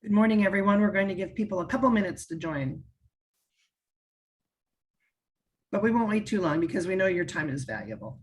Good morning, everyone. We're going to give people a couple minutes to join. But we won't wait too long because we know your time is valuable.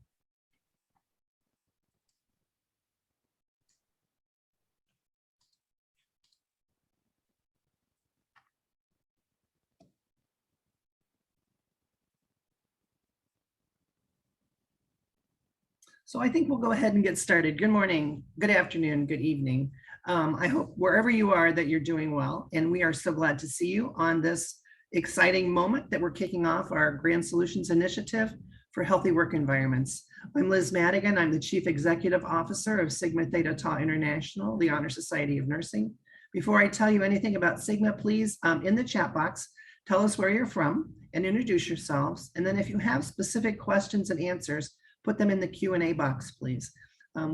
So I think we'll go ahead and get started. Good morning, good afternoon, good evening. I hope wherever you are that you're doing well, and we are so glad to see you on this exciting moment that we're kicking off our Grand Solutions Initiative for Healthy Work Environments. I'm Liz Madigan. I'm the Chief Executive Officer of Sigma Theta Tau International, the Honor Society of Nursing. Before I tell you anything about Sigma, please, in the chat box, tell us where you're from and introduce yourselves. And then if you have specific questions and answers, put them in the Q&A box, please.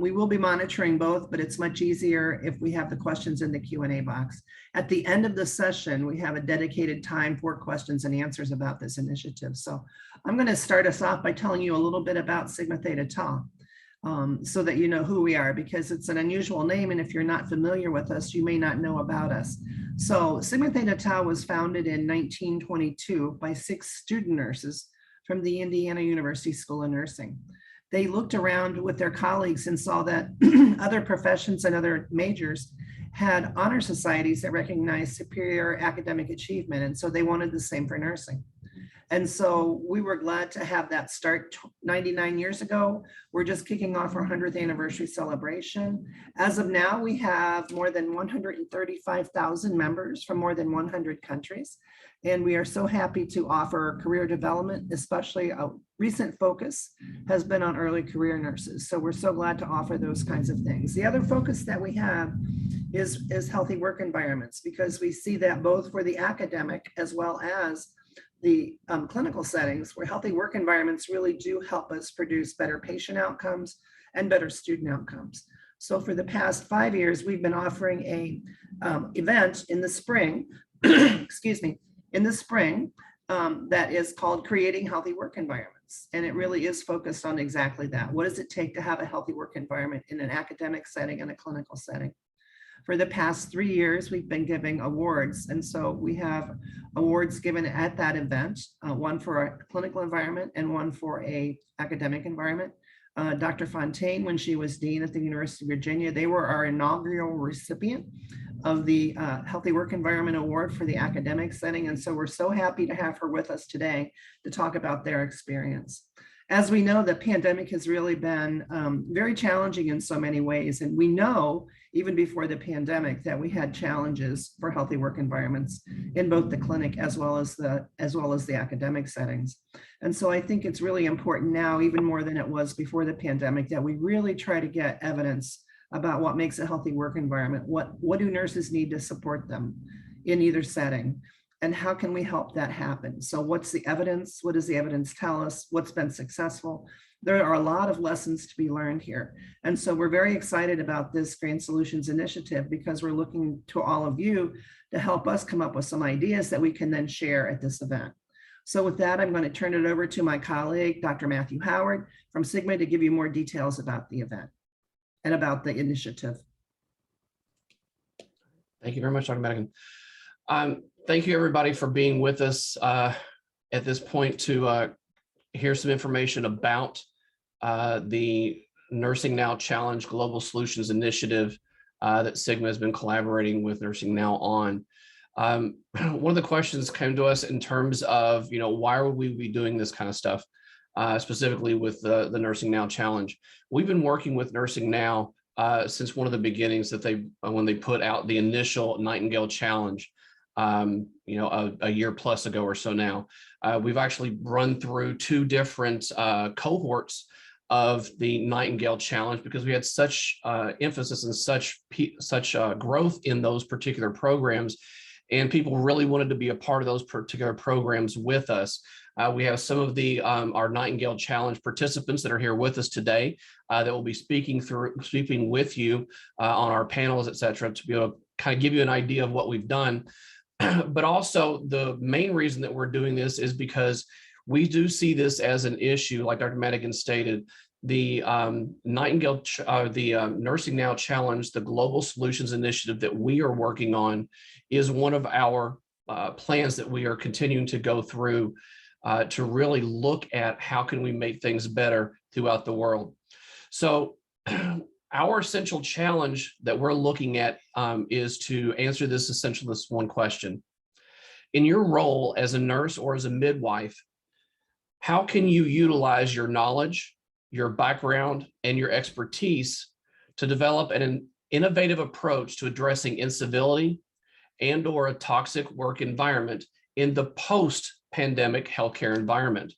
We will be monitoring both, but it's much easier if we have the questions in the Q&A box. At the end of the session, we have a dedicated time for questions and answers about this initiative. So I'm going to start us off by telling you a little bit about Sigma Theta Tau, so that you know who we are, because it's an unusual name, and if you're not familiar with us, you may not know about us. So Sigma Theta Tau was founded in 1922 by 6 student nurses from the Indiana University School of Nursing. They looked around with their colleagues and saw that other professions and other majors had honor societies that recognized superior academic achievement. And so they wanted the same for nursing. And so we were glad to have that start 99 years ago. We're just kicking off our 100th anniversary celebration. As of now, we have more than 135,000 members from more than 100 countries. And we are so happy to offer career development, especially a recent focus has been on early career nurses. So we're so glad to offer those kinds of things. The other focus that we have is healthy work environments, because we see that both for the academic as well as the clinical settings, where healthy work environments really do help us produce better patient outcomes and better student outcomes. So for the past 5 years, we've been offering a event in the spring, excuse me, in the spring that is called Creating Healthy Work Environments. And it really is focused on exactly that. What does it take to have a healthy work environment in an academic setting and a clinical setting? For the past 3 years, we've been giving awards. And so we have awards given at that event, one for a clinical environment and one for a academic environment. Dr. Fontaine, when she was dean at the University of Virginia, they were our inaugural recipient of the Healthy Work Environment Award for the academic setting. And so we're so happy to have her with us today to talk about their experience. As we know, the pandemic has really been very challenging in so many ways. And we know even before the pandemic that we had challenges for healthy work environments in both the clinic as well as the academic settings. And so I think it's really important now, even more than it was before the pandemic, that we really try to get evidence about what makes a healthy work environment. What do nurses need to support them in either setting? And how can we help that happen? So what's the evidence? What does the evidence tell us? What's been successful? There are a lot of lessons to be learned here. And so we're very excited about this Grand Solutions Initiative, because we're looking to all of you to help us come up with some ideas that we can then share at this event. So with that, I'm going to turn it over to my colleague, Dr. Matthew Howard from Sigma, to give you more details about the event and about the initiative. Thank you very much, Dr. Madigan. Thank you, everybody, for being with us at this point to hear some information about the Nursing Now Challenge Global Solutions Initiative that Sigma has been collaborating with Nursing Now on. One of the questions came to us in terms of, why would we be doing this kind of stuff, specifically with the Nursing Now Challenge? We've been working with Nursing Now since one of the beginnings that when they put out the initial Nightingale Challenge. A year plus ago or so now. We've actually run through 2 different cohorts of the Nightingale Challenge, because we had such emphasis and such growth in those particular programs, and people really wanted to be a part of those particular programs with us. We have some of our Nightingale Challenge participants that are here with us today that will be speaking with you on our panels, et cetera, to be able to kind of give you an idea of what we've done. But also the main reason that we're doing this is because we do see this as an issue, like Dr. Madigan stated, the Nursing Now Challenge, the Global Solutions Initiative that we are working on, is one of our plans that we are continuing to go through to really look at how can we make things better throughout the world. So our essential challenge that we're looking at is to answer this one question. In your role as a nurse or as a midwife, how can you utilize your knowledge, your background, and your expertise to develop an innovative approach to addressing incivility and/or a toxic work environment in the post-pandemic healthcare environment?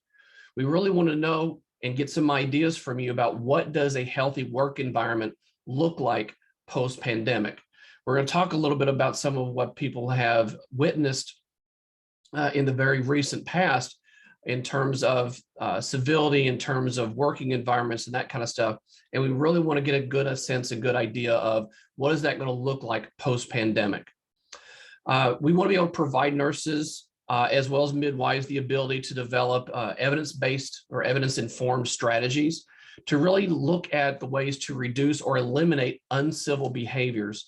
We really want to know and get some ideas from you about what does a healthy work environment look like post-pandemic. We're going to talk a little bit about some of what people have witnessed in the very recent past in terms of civility, in terms of working environments and that kind of stuff. And we really want to get a good sense, a good idea of what is that going to look like post-pandemic. We want to be able to provide nurses as well as midwives the ability to develop evidence-based or evidence-informed strategies to really look at the ways to reduce or eliminate uncivil behaviors,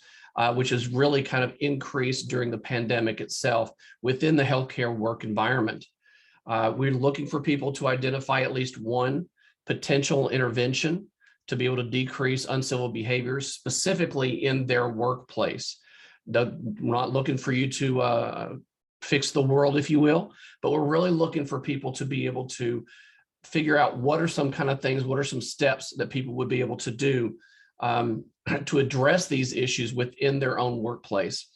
which has really kind of increased during the pandemic itself within the healthcare work environment. We're looking for people to identify at least one potential intervention to be able to decrease uncivil behaviors, specifically in their workplace. We're not looking for you to fix the world, if you will, but we're really looking for people to be able to figure out what are some kind of things, what are some steps that people would be able to do to address these issues within their own workplace.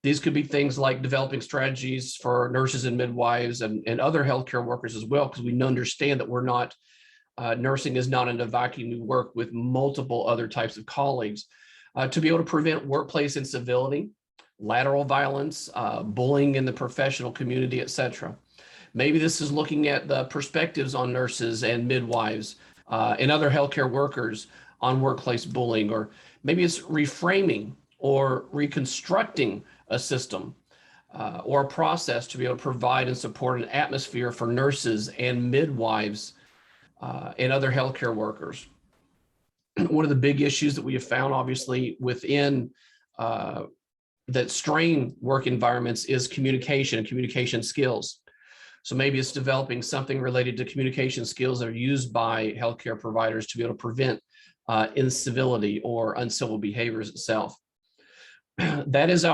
These could be things like developing strategies for nurses and midwives and other healthcare workers as well, because we understand that we're not, nursing is not in a vacuum. We work with multiple other types of colleagues to be able to prevent workplace incivility, lateral violence, bullying in the professional community, etc. Maybe this is looking at the perspectives on nurses and midwives and other healthcare workers on workplace bullying, or maybe it's reframing or reconstructing a system or a process to be able to provide and support an atmosphere for nurses and midwives and other healthcare workers. One of the big issues that we have found, obviously, within that strain work environments is communication and communication skills. So maybe it's developing something related to communication skills that are used by healthcare providers to be able to prevent incivility or uncivil behaviors itself. That is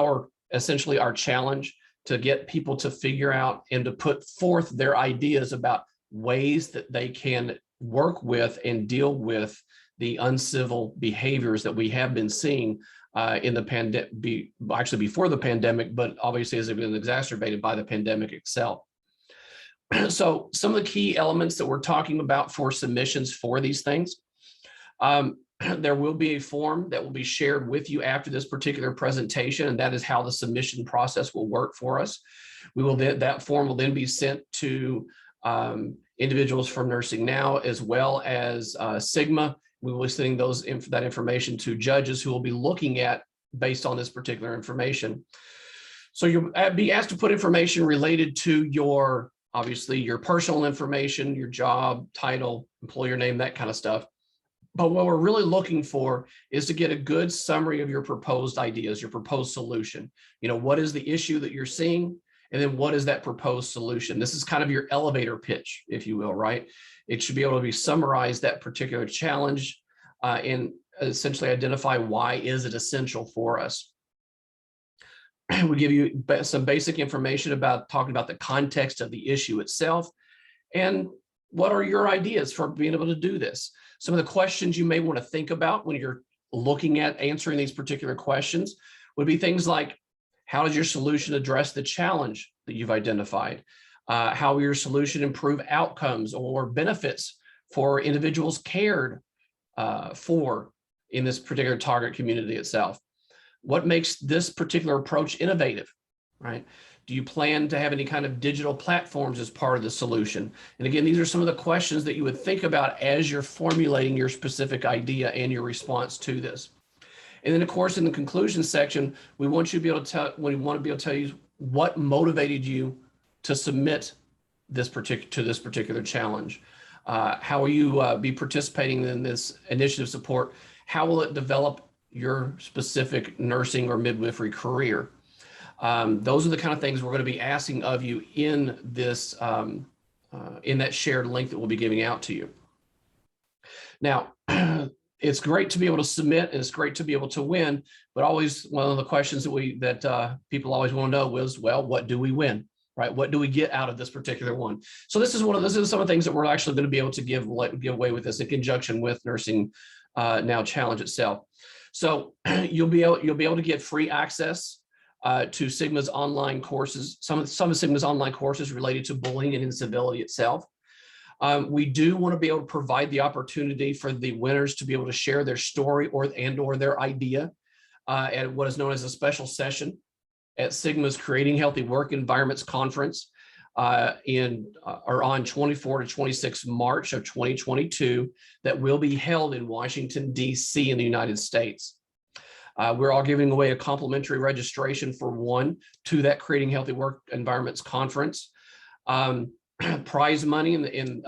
essentially our challenge, to get people to figure out and to put forth their ideas about ways that they can work with and deal with the uncivil behaviors that we have been seeing in the pandemic, actually before the pandemic, but obviously has been exacerbated by the pandemic itself. So some of the key elements that we're talking about for submissions for these things, there will be a form that will be shared with you after this particular presentation, and that is how the submission process will work for us. That form will then be sent to individuals from Nursing Now, as well as Sigma. We will be sending that information to judges who will be looking at based on this particular information. So you'll be asked to put information related to obviously your personal information, your job, title, employer name, that kind of stuff. But what we're really looking for is to get a good summary of your proposed ideas, your proposed solution. What is the issue that you're seeing? And then what is that proposed solution? This is kind of your elevator pitch, if you will, right? It should be able to be summarized, that particular challenge, and essentially identify why is it essential for us. We give you some basic information about talking about the context of the issue itself, and what are your ideas for being able to do this. Some of the questions you may want to think about when you're looking at answering these particular questions would be things like, how does your solution address the challenge that you've identified? How will your solution improve outcomes or benefits for individuals cared for in this particular target community itself? What makes this particular approach innovative, right? Do you plan to have any kind of digital platforms as part of the solution? And again, these are some of the questions that you would think about as you're formulating your specific idea and your response to this. And then, of course, in the conclusion section, we want you to be able to tell you what motivated you to submit this particular challenge. How will you be participating in this initiative support? How will it develop your specific nursing or midwifery career? Those are the kind of things we're going to be asking of you in this, in that shared link that we'll be giving out to you. Now, it's great to be able to submit, and it's great to be able to win, but always one of the questions that people always want to know is, well, what do we win, right? What do we get out of this particular one? So this is some of the things that we're actually going to be able to give away with this in conjunction with Nursing Now Challenge itself. So you'll be able to get free access to Sigma's online courses, some of Sigma's online courses related to bullying and incivility itself. We do want to be able to provide the opportunity for the winners to be able to share their story or their idea at what is known as a special session at Sigma's Creating Healthy Work Environments Conference on 24 to 26 March of 2022 that will be held in Washington, D.C. in the United States. We're all giving away a complimentary registration for one to that Creating Healthy Work Environments Conference. Prize money in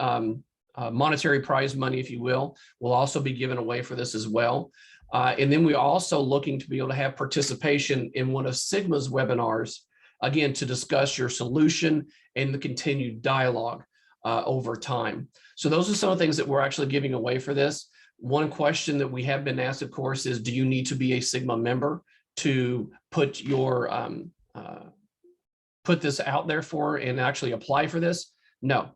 monetary prize money, if you will also be given away for this as well. And then we're also looking to be able to have participation in one of Sigma's webinars, again, to discuss your solution and the continued dialogue over time. So those are some of the things that we're actually giving away for this. One question that we have been asked, of course, is, do you need to be a Sigma member to put your put this out there for and actually apply for this? No,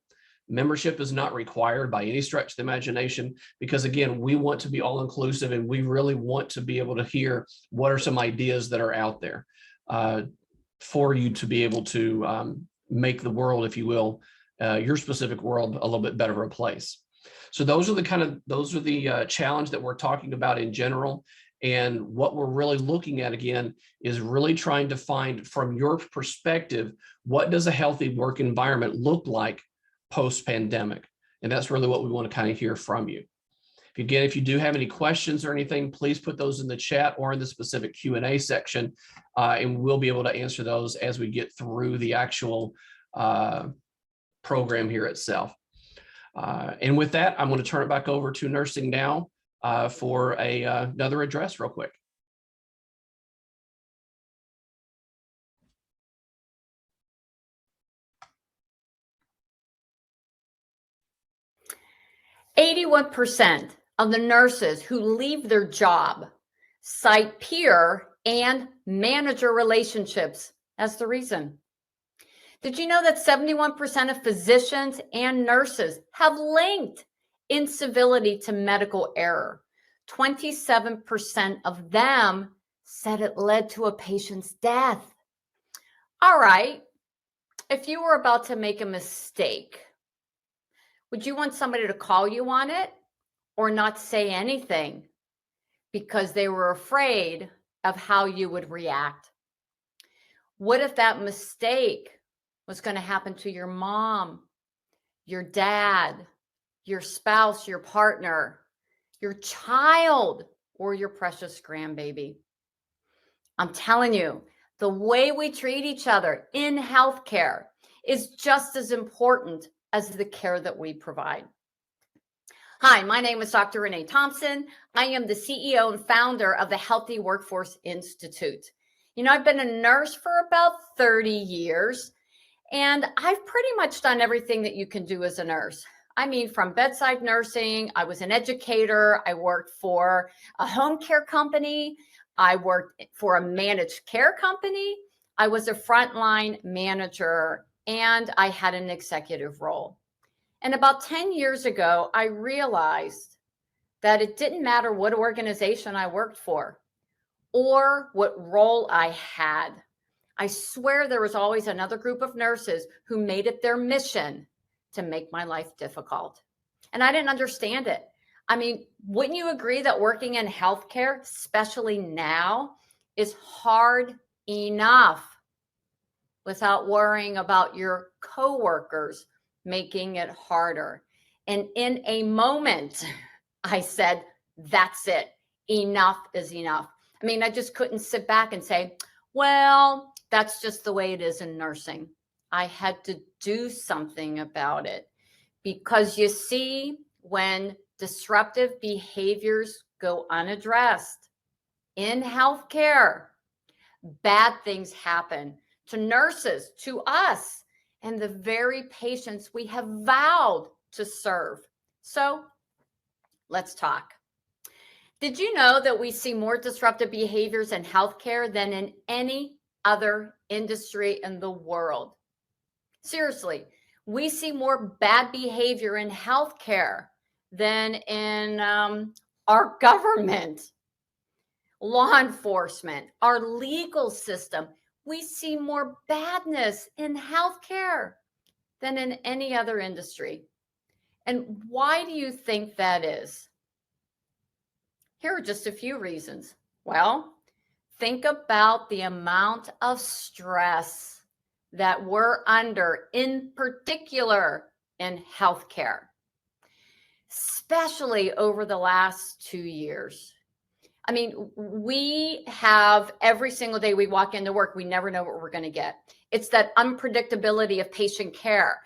membership is not required by any stretch of the imagination, because again, we want to be all inclusive, and we really want to be able to hear what are some ideas that are out there for you to be able to make the world, if you will, your specific world a little bit better of a place. So those are the challenge that we're talking about in general. And what we're really looking at, again, is really trying to find, from your perspective, what does a healthy work environment look like post-pandemic? And that's really what we want to kind of hear from you. Again, if you do have any questions or anything, please put those in the chat or in the specific Q&A section, and we'll be able to answer those as we get through the actual program here itself. And with that, I'm going to turn it back over to Nursing Now for another address real quick. "81% of the nurses who leave their job cite peer and manager relationships as the reason. Did you know that 71% of physicians and nurses have linked incivility to medical error? 27% of them said it led to a patient's death. All right, if you were about to make a mistake, would you want somebody to call you on it or not say anything because they were afraid of how you would react? What if that mistake was going to happen to your mom, your dad, your spouse, your partner, your child, or your precious grandbaby? I'm telling you, the way we treat each other in healthcare is just as important as the care that we provide. Hi, my name is Dr. Renee Thompson. I am the CEO and founder of the Healthy Workforce Institute. You know, I've been a nurse for about 30 years, and I've pretty much done everything that you can do as a nurse. I mean, from bedside nursing, I was an educator, I worked for a home care company, I worked for a managed care company, I was a frontline manager, and I had an executive role. And about 10 years ago, I realized that it didn't matter what organization I worked for or what role I had. I swear there was always another group of nurses who made it their mission to make my life difficult. And I didn't understand it. I mean, wouldn't you agree that working in healthcare, especially now, is hard enough without worrying about your coworkers making it harder? And in a moment, I said, that's it. Enough is enough. I mean, I just couldn't sit back and say, well, that's just the way it is in nursing. I had to do something about it Because you see, when disruptive behaviors go unaddressed in healthcare, bad things happen to nurses, to us, and the very patients we have vowed to serve. So let's talk. Did you know that we see more disruptive behaviors in healthcare than in any other industry in the world? Seriously, we see more bad behavior in healthcare than in our government, law enforcement, our legal system. We see more badness in healthcare than in any other industry. And why do you think that is? Here are just a few reasons. Well, think about the amount of stress that we're under, in particular in healthcare, especially over the last 2 years. I mean, we have every single day we walk into work, we never know what we're going to get. It's that unpredictability of patient care.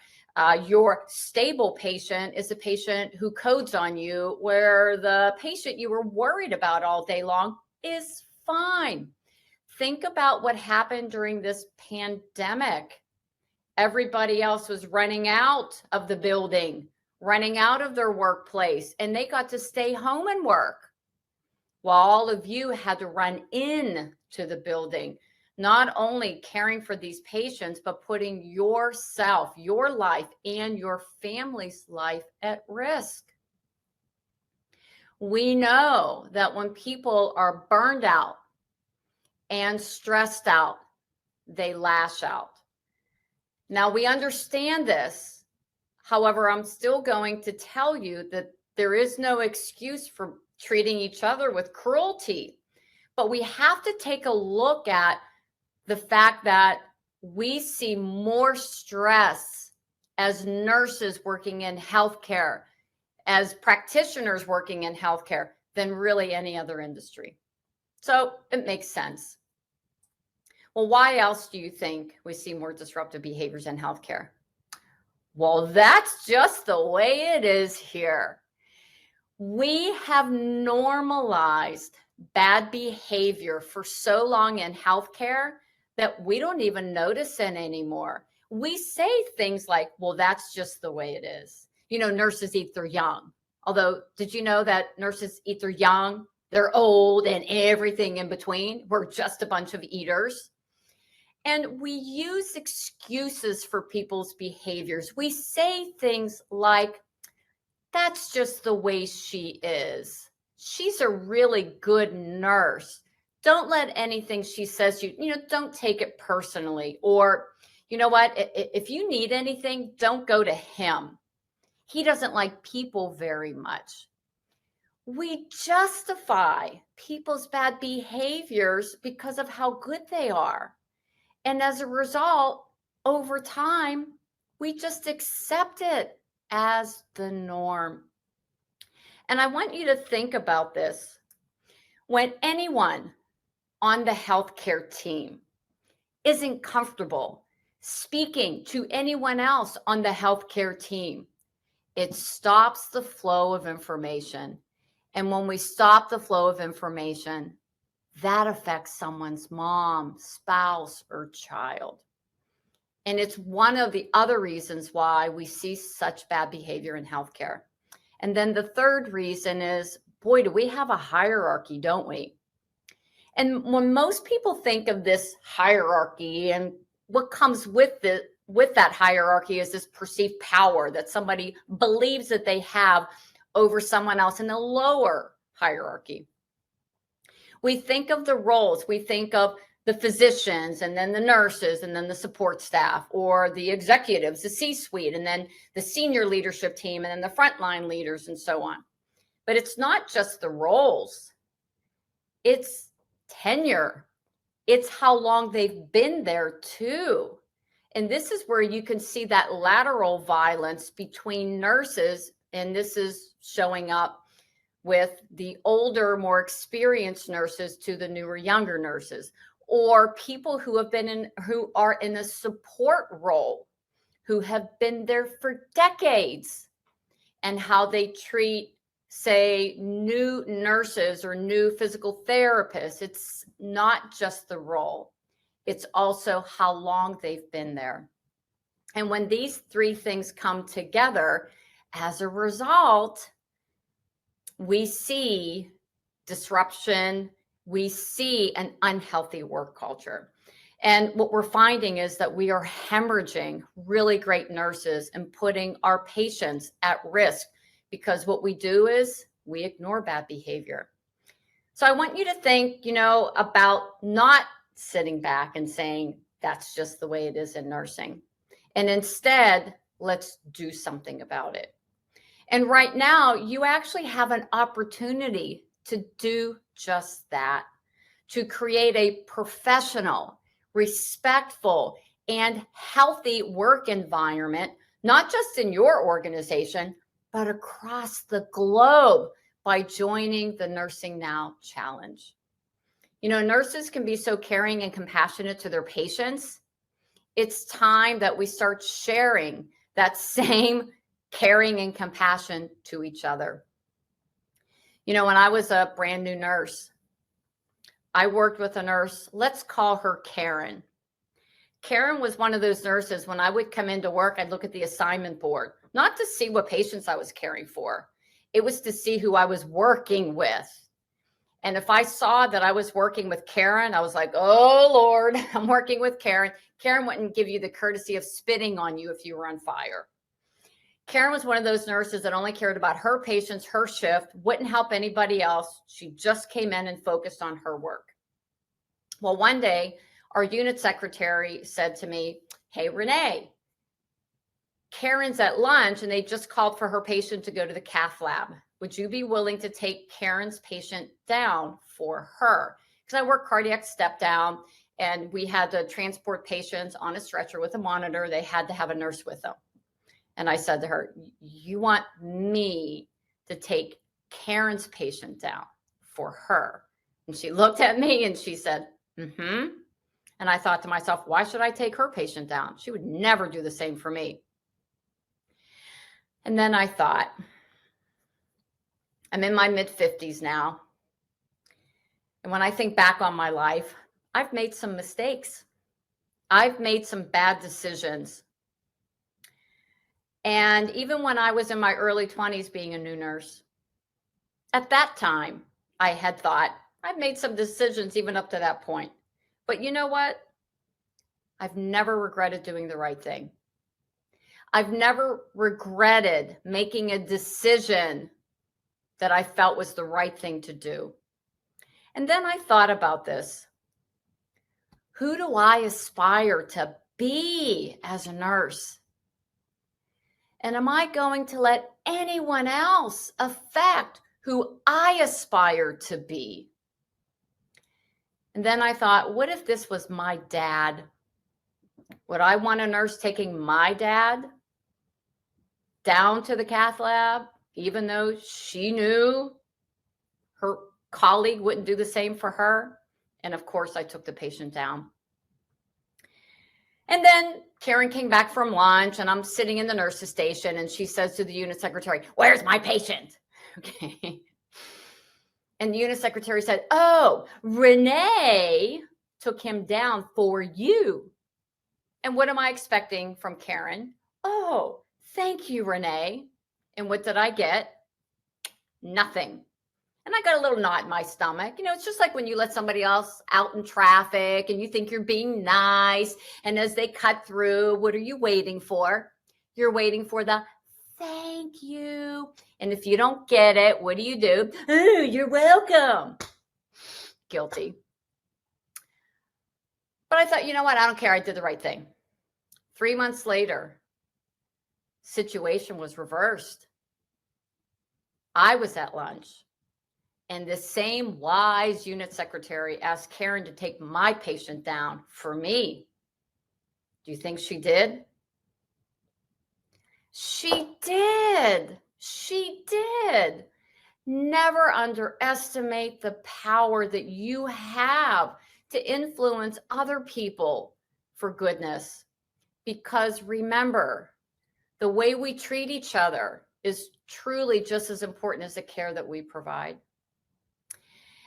Your stable patient is a patient who codes on you, where the patient you were worried about all day long is fine. Think about what happened during this pandemic. Everybody else was running out of the building, running out of their workplace, and they got to stay home and work, while all of you had to run in to the building, not only caring for these patients, but putting yourself, your life, and your family's life at risk. We know that when people are burned out and stressed out, they lash out. Now, we understand this. However, I'm still going to tell you that there is no excuse for treating each other with cruelty. But we have to take a look at the fact that we see more stress as nurses working in healthcare, as practitioners working in healthcare, than really any other industry. So it makes sense. Well, why else do you think we see more disruptive behaviors in healthcare? Well, that's just the way it is here. We have normalized bad behavior for so long in healthcare that we don't even notice it anymore. We say things like, well, that's just the way it is. You know, nurses eat their young. Although, did you know that nurses eat their young, they're old, and everything in between? We're just a bunch of eaters. And we use excuses for people's behaviors. We say things like, that's just the way she is. She's a really good nurse. Don't let anything she says, don't take it personally. Or, you know what, if you need anything, don't go to him. He doesn't like people very much. We justify people's bad behaviors because of how good they are. And as a result, over time, we just accept it as the norm. And I want you to think about this. When anyone on the healthcare team isn't comfortable speaking to anyone else on the healthcare team, it stops the flow of information. And when we stop the flow of information, that affects someone's mom, spouse, or child. And it's one of the other reasons why we see such bad behavior in healthcare. And then the third reason is, boy, do we have a hierarchy, don't we? And when most people think of this hierarchy, and what comes with that hierarchy is this perceived power that somebody believes that they have over someone else in a lower hierarchy. We think of the roles. We think of the physicians, and then the nurses, and then the support staff, or the executives, the C-suite, and then the senior leadership team, and then the frontline leaders, and so on. But it's not just the roles. It's tenure. It's how long they've been there too. And this is where you can see that lateral violence between nurses, and this is showing up with the older, more experienced nurses to the newer, younger nurses, or people who are in a support role, who have been there for decades. and how they treat, say, new nurses or new physical therapists. It's not just the role, it's also how long they've been there. And when these three things come together, as a result, we see disruption, we see an unhealthy work culture. And what we're finding is that we are hemorrhaging really great nurses and putting our patients at risk, because what we do is we ignore bad behavior. So I want you to think, about not sitting back and saying, that's just the way it is in nursing. And instead, let's do something about it. And right now, you actually have an opportunity to do just that, to create a professional, respectful, and healthy work environment, not just in your organization, but across the globe by joining the Nursing Now Challenge. Nurses can be so caring and compassionate to their patients. It's time that we start sharing that same caring and compassion to each other. When I was a brand new nurse, I worked with a nurse, let's call her Karen. Karen was one of those nurses, when I would come into work, I'd look at the assignment board, not to see what patients I was caring for. It was to see who I was working with. And if I saw that I was working with Karen, I was like, oh, Lord, I'm working with Karen. Karen wouldn't give you the courtesy of spitting on you if you were on fire. Karen was one of those nurses that only cared about her patients, her shift, wouldn't help anybody else. She just came in and focused on her work. Well, one day, our unit secretary said to me, hey, Renee, Karen's at lunch and they just called for her patient to go to the cath lab. Would you be willing to take Karen's patient down for her? Because I work cardiac step down and we had to transport patients on a stretcher with a monitor. They had to have a nurse with them. And I said to her, you want me to take Karen's patient down for her? And she looked at me and she said, mm-hmm. And I thought to myself, why should I take her patient down? She would never do the same for me. And then I thought, I'm in my mid-50s now. And when I think back on my life, I've made some mistakes. I've made some bad decisions. And even when I was in my early 20s being a new nurse, at that time, I had thought, I've made some decisions even up to that point. But you know what? I've never regretted doing the right thing. I've never regretted making a decision that I felt was the right thing to do. And then I thought about this. Who do I aspire to be as a nurse? And am I going to let anyone else affect who I aspire to be? And then I thought, what if this was my dad? Would I want a nurse taking my dad down to the cath lab, even though she knew her colleague wouldn't do the same for her? And of course, I took the patient down. And then Karen came back from lunch and I'm sitting in the nurse's station and she says to the unit secretary, where's my patient? Okay. And the unit secretary said, oh, Renee took him down for you. And what am I expecting from Karen? Oh, thank you, Renee. And what did I get? Nothing. And I got a little knot in my stomach. It's just like when you let somebody else out in traffic and you think you're being nice. And as they cut through, what are you waiting for? You're waiting for the thank you. And if you don't get it, what do? Oh, you're welcome. Guilty. But I thought, you know what? I don't care. I did the right thing. 3 months later, situation was reversed. I was at lunch. And the same wise unit secretary asked Karen to take my patient down for me. Do you think she did? She did. She did. Never underestimate the power that you have to influence other people for goodness. Because remember, the way we treat each other is truly just as important as the care that we provide.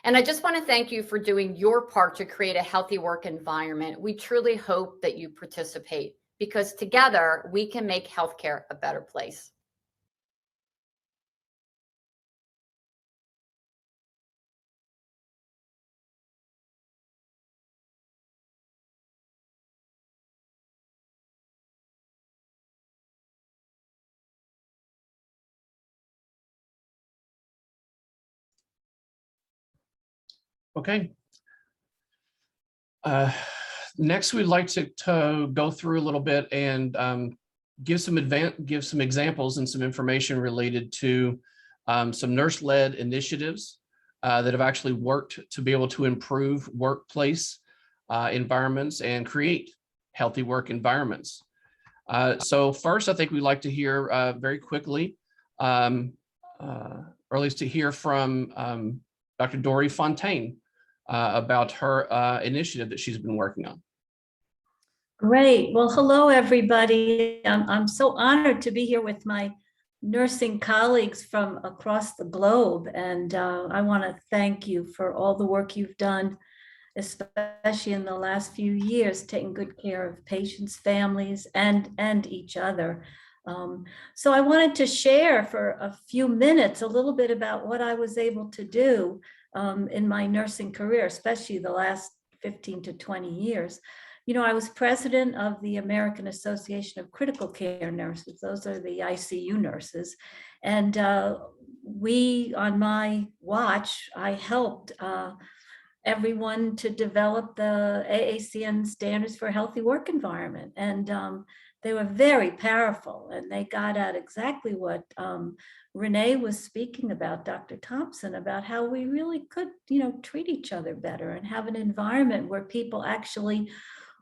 And I just want to thank you for doing your part to create a healthy work environment. We truly hope that you participate, because together we can make healthcare a better place. Okay. Next, we'd like to go through a little bit and give some examples and some information related to some nurse-led initiatives that have actually worked to be able to improve workplace environments and create healthy work environments. So first, I think we'd like to hear very quickly, or at least to hear from Dr. Dory Fontaine about her initiative that she's been working on. Great. Well, hello, everybody. I'm so honored to be here with my nursing colleagues from across the globe. And I want to thank you for all the work you've done, especially in the last few years, taking good care of patients, families, and each other. So I wanted to share for a few minutes a little bit about what I was able to do in my nursing career, especially the last 15 to 20 years. You know, I was president of the American Association of Critical Care Nurses. Those are the ICU nurses. And we, on my watch, I helped everyone to develop the AACN standards for a healthy work environment. And they were very powerful, and they got at exactly what Renee was speaking about, Dr. Thompson, about how we really could, you know, treat each other better and have an environment where people actually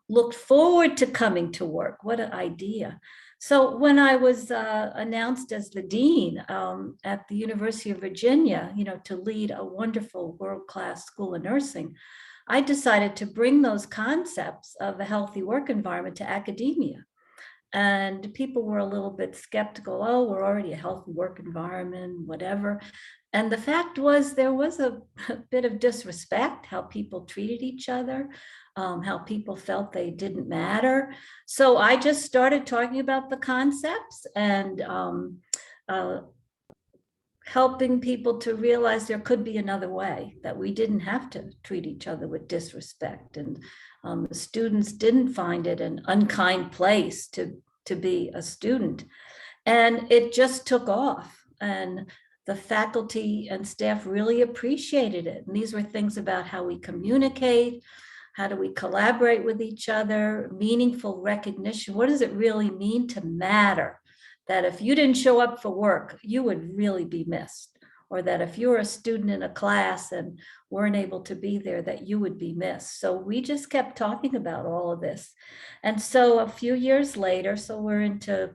looked forward to coming to work. What an idea. So when I was announced as the dean at the University of Virginia, you know, to lead a wonderful world-class school of nursing, I decided to bring those concepts of a healthy work environment to academia. And people were a little bit skeptical. Oh, we're already a healthy work environment, whatever. And the fact was, there was a bit of disrespect, how people treated each other, how people felt they didn't matter. So I just started talking about the concepts and helping people to realize there could be another way, that we didn't have to treat each other with disrespect. And the students didn't find it an unkind place to be a student. And it just took off. And the faculty and staff really appreciated it. And these were things about how we communicate, how do we collaborate with each other, meaningful recognition. What does it really mean to matter? That if you didn't show up for work, you would really be missed. Or that if you were a student in a class and weren't able to be there, that you would be missed. So we just kept talking about all of this. And so a few years later, so we're into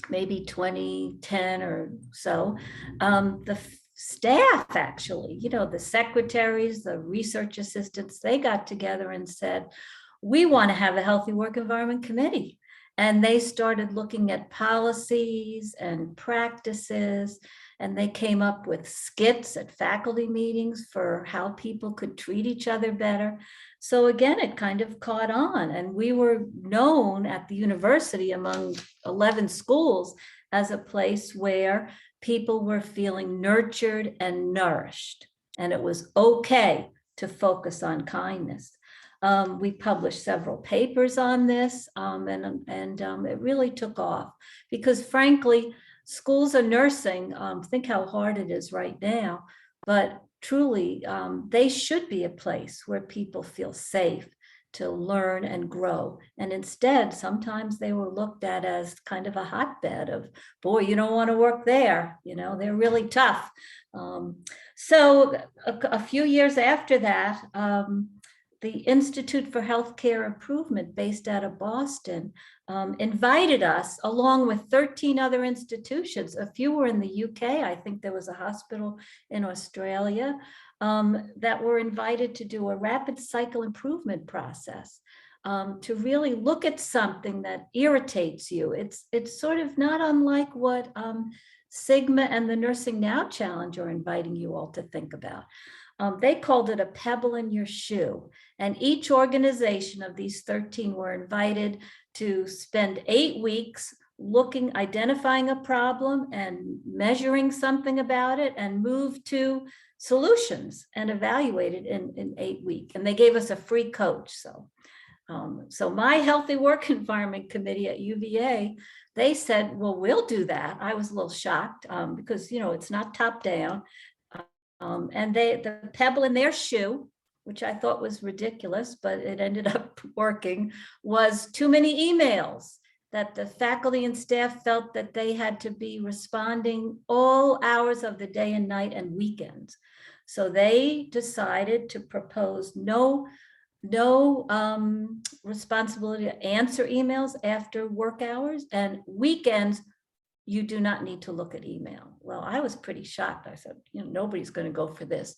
maybe 2010 or so, the staff actually, you know, the secretaries, the research assistants, they got together and said, we want to have a healthy work environment committee. And they started looking at policies and practices, and they came up with skits at faculty meetings for how people could treat each other better. So again, it kind of caught on, and we were known at the university among 11 schools as a place where people were feeling nurtured and nourished, and it was okay to focus on kindness. We published several papers on this, and it really took off because, frankly, schools of nursing, think how hard it is right now, but truly, they should be a place where people feel safe to learn and grow. And instead, sometimes they were looked at as kind of a hotbed of, boy, you don't want to work there. You know, they're really tough. So a few years after that, the Institute for Healthcare Improvement, based out of Boston, invited us, along with 13 other institutions. A few were in the UK. I think there was a hospital in Australia that were invited to do a rapid cycle improvement process to really look at something that irritates you. It's sort of not unlike what Sigma and the Nursing Now Challenge are inviting you all to think about. They called it a pebble in your shoe. And each organization of these 13 were invited to spend 8 weeks identifying a problem and measuring something about it, and move to solutions and evaluate it in 8 weeks. And they gave us a free coach. So my Healthy Work Environment Committee at UVA, they said, well, we'll do that. I was a little shocked because, it's not top down. And the pebble in their shoe, which I thought was ridiculous, but it ended up working, was too many emails, that the faculty and staff felt that they had to be responding all hours of the day and night and weekends. So they decided to propose no responsibility to answer emails after work hours, and weekends you do not need to look at email. Well, I was pretty shocked. I said, nobody's going to go for this.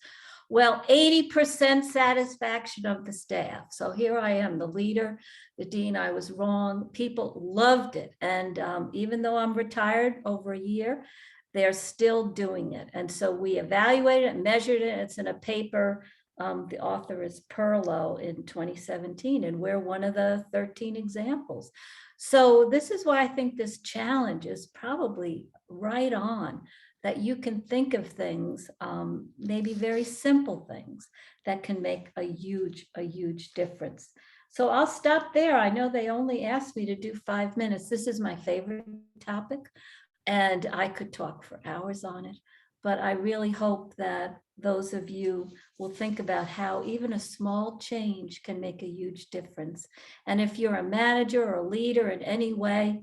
Well, 80% satisfaction of the staff. So here I am, the leader, the dean. I was wrong. People loved it. And even though I'm retired over a year, they're still doing it. And so we evaluated it, measured it. It's in a paper. The author is Perlow in 2017, and we're one of the 13 examples. So this is why I think this challenge is probably right on, that you can think of things, maybe very simple things that can make a huge difference. So I'll stop there. I know they only asked me to do 5 minutes. This is my favorite topic, and I could talk for hours on it. But I really hope that those of you will think about how even a small change can make a huge difference. And if you're a manager or a leader in any way,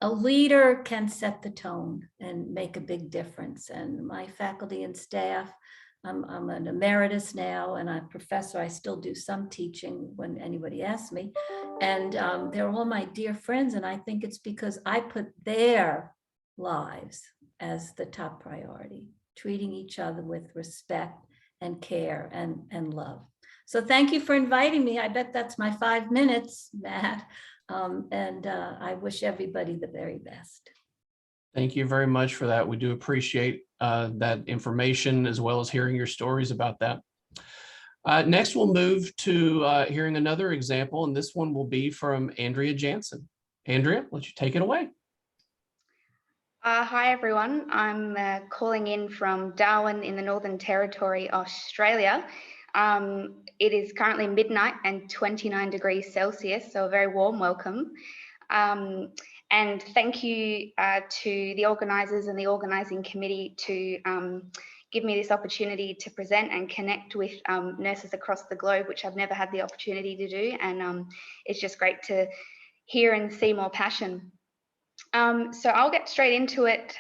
a leader can set the tone and make a big difference. And my faculty and staff, I'm an emeritus now and I'm a professor. I still do some teaching when anybody asks me. And they're all my dear friends. And I think it's because I put their lives as the top priority, treating each other with respect and care and love. So thank you for inviting me. I bet that's my 5 minutes, Matt. And I wish everybody the very best. Thank you very much for that. We do appreciate that information, as well as hearing your stories about that. Next, we'll move to hearing another example, and this one will be from Andrea Jansen. Andrea, let you take it away. Hi, everyone. I'm calling in from Darwin in the Northern Territory, Australia. It is currently midnight and 29 degrees Celsius, so a very warm welcome. And thank you to the organisers and the organising committee to give me this opportunity to present and connect with nurses across the globe, which I've never had the opportunity to do. And it's just great to hear and see more passion. So I'll get straight into it.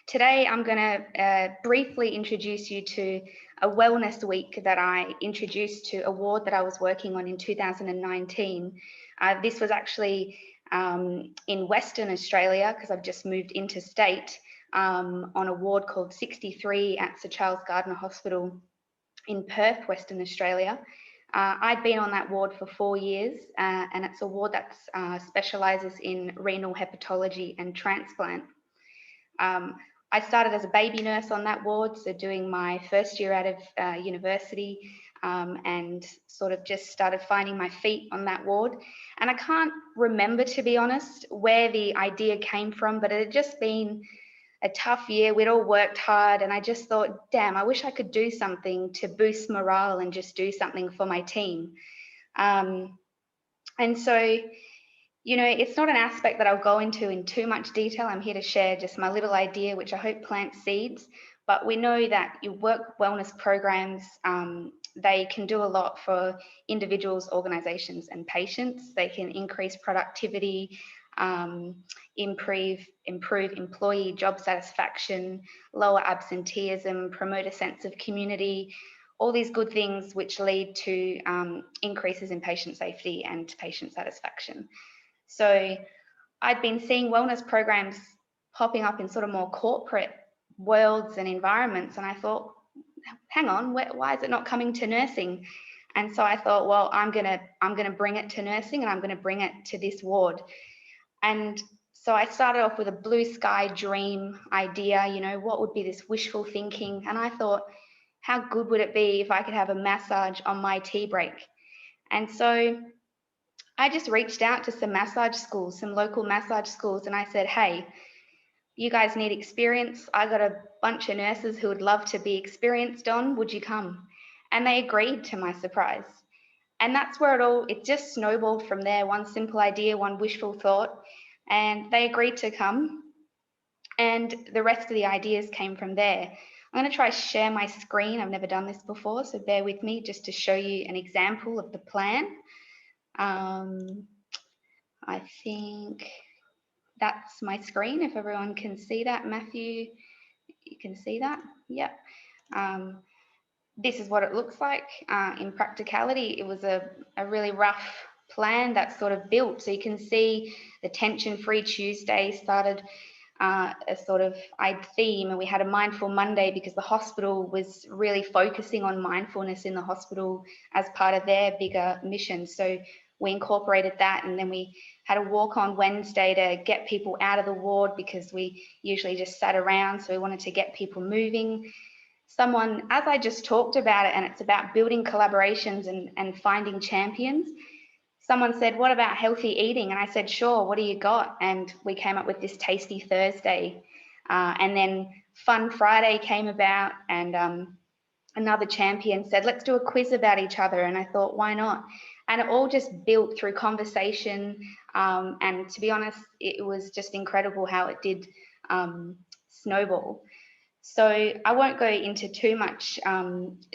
Today, I'm going to briefly introduce you to a wellness week that I introduced to a ward that I was working on in 2019. This was actually in Western Australia, because I've just moved interstate, on a ward called 63 at Sir Charles Gardner Hospital in Perth, Western Australia. I'd been on that ward for 4 years, and it's a ward that specialises in renal hepatology and transplant. I started as a baby nurse on that ward, so doing my first year out of university, and sort of just started finding my feet on that ward. And I can't remember, to be honest, where the idea came from, but it had just been a tough year. We'd all worked hard, and I just thought, damn, I wish I could do something to boost morale and just do something for my team. And so, you know, it's not an aspect that I'll go into in too much detail. I'm here to share just my little idea, which I hope plants seeds. But we know that your work wellness programs, they can do a lot for individuals, organizations, and patients. They can increase productivity, improve employee job satisfaction, lower absenteeism, promote a sense of community, all these good things which lead to increases in patient safety and patient satisfaction. So I'd been seeing wellness programs popping up in sort of more corporate worlds and environments, and I thought, hang on, why is it not coming to nursing? And so I thought, well, I'm gonna bring it to nursing, and I'm gonna bring it to this ward. And so So I started off with a blue sky dream idea, you know, what would be this wishful thinking? And I thought, how good would it be if I could have a massage on my tea break? And so I just reached out to some massage schools, some local massage schools, and I said, hey, you guys need experience. I got a bunch of nurses who would love to be experienced on. Would you come? And they agreed, to my surprise. And that's where it just snowballed from there. One simple idea, one wishful thought, and they agreed to come. And the rest of the ideas came from there. I'm going to try share my screen. I've never done this before, so bear with me just to show you an example of the plan. I think that's my screen, if everyone can see that. Matthew, you can see that? Yep. This is what it looks like. In practicality, it was a really rough plan that sort of built. So you can see the tension-free Tuesday started a sort of theme, and we had a mindful Monday because the hospital was really focusing on mindfulness in the hospital as part of their bigger mission. So we incorporated that, and then we had a walk on Wednesday to get people out of the ward because we usually just sat around. So we wanted to get people moving. Someone, as I just talked about it, and it's about building collaborations and finding champions, someone said, what about healthy eating? And I said, sure, what do you got? And we came up with this Tasty Thursday. And then Fun Friday came about, and another champion said, let's do a quiz about each other. And I thought, why not? And it all just built through conversation. And to be honest, it was just incredible how it did snowball. So I won't go into too much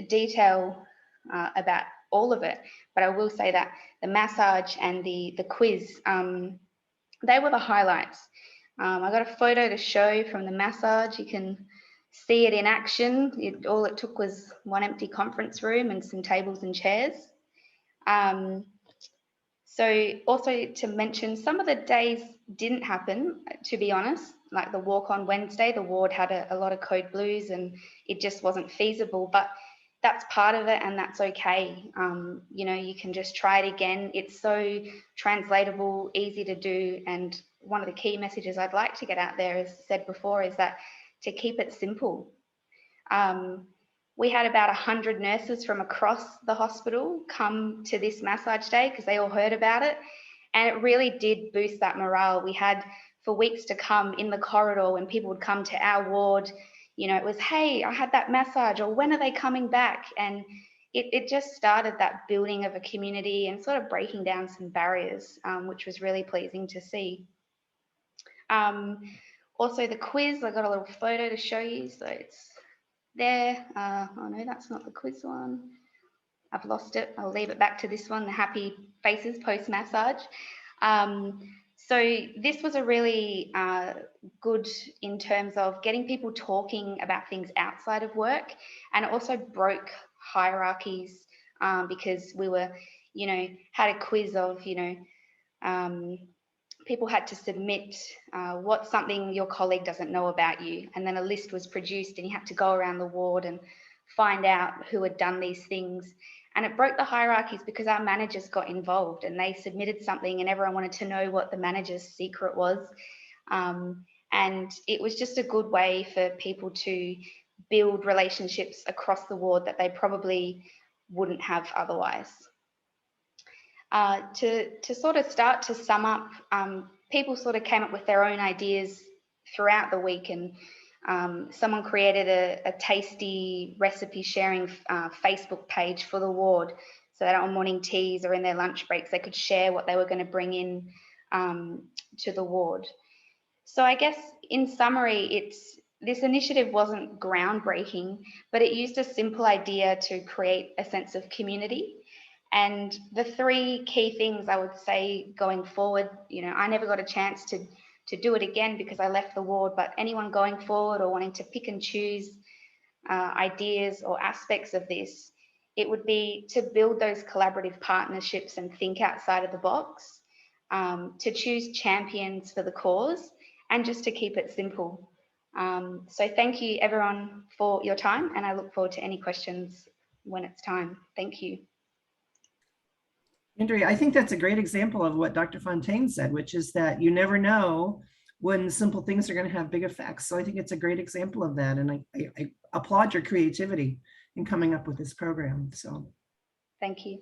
detail about all of it, but I will say that the massage and the quiz, they were the highlights. I got a photo to show from the massage. You can see it in action. All it took was one empty conference room and some tables and chairs. So also to mention, some of the days didn't happen, to be honest, like the walk on Wednesday, the ward had a lot of code blues and it just wasn't feasible, but that's part of it and that's okay. You know, you can just try it again. It's so translatable, easy to do. And one of the key messages I'd like to get out there, as said before, is that to keep it simple. We had about 100 nurses from across the hospital come to this massage day because they all heard about it. And it really did boost that morale. We had, for weeks to come, in the corridor when people would come to our ward, you know, it was, hey, I had that massage, or when are they coming back? And it just started that building of a community and sort of breaking down some barriers, which was really pleasing to see. Also the quiz, I got a little photo to show you. So it's there. Oh no, that's not the quiz one. I've lost it. I'll leave it back to this one, the happy faces post massage. So this was a really good in terms of getting people talking about things outside of work, and it also broke hierarchies because we were, you know, had a quiz of, you know, people had to submit what's something your colleague doesn't know about you, and then a list was produced and you had to go around the ward and find out who had done these things. And it broke the hierarchies because our managers got involved and they submitted something and everyone wanted to know what the manager's secret was. And it was just a good way for people to build relationships across the ward that they probably wouldn't have otherwise. To sort of start to sum up, people sort of came up with their own ideas throughout the week, and someone created a tasty recipe sharing Facebook page for the ward, so that on morning teas or in their lunch breaks, they could share what they were going to bring in to the ward. So I guess in summary, this initiative wasn't groundbreaking, but it used a simple idea to create a sense of community. And the three key things I would say going forward, you know, I never got a chance to do it again because I left the ward, but anyone going forward or wanting to pick and choose ideas or aspects of this, it would be to build those collaborative partnerships and think outside of the box, to choose champions for the cause, and just to keep it simple. So thank you everyone for your time, and I look forward to any questions when it's time. Thank you. Andrea, I think that's a great example of what Dr. Fontaine said, which is that you never know when simple things are going to have big effects. So I think it's a great example of that. And I applaud your creativity in coming up with this program. So Thank you.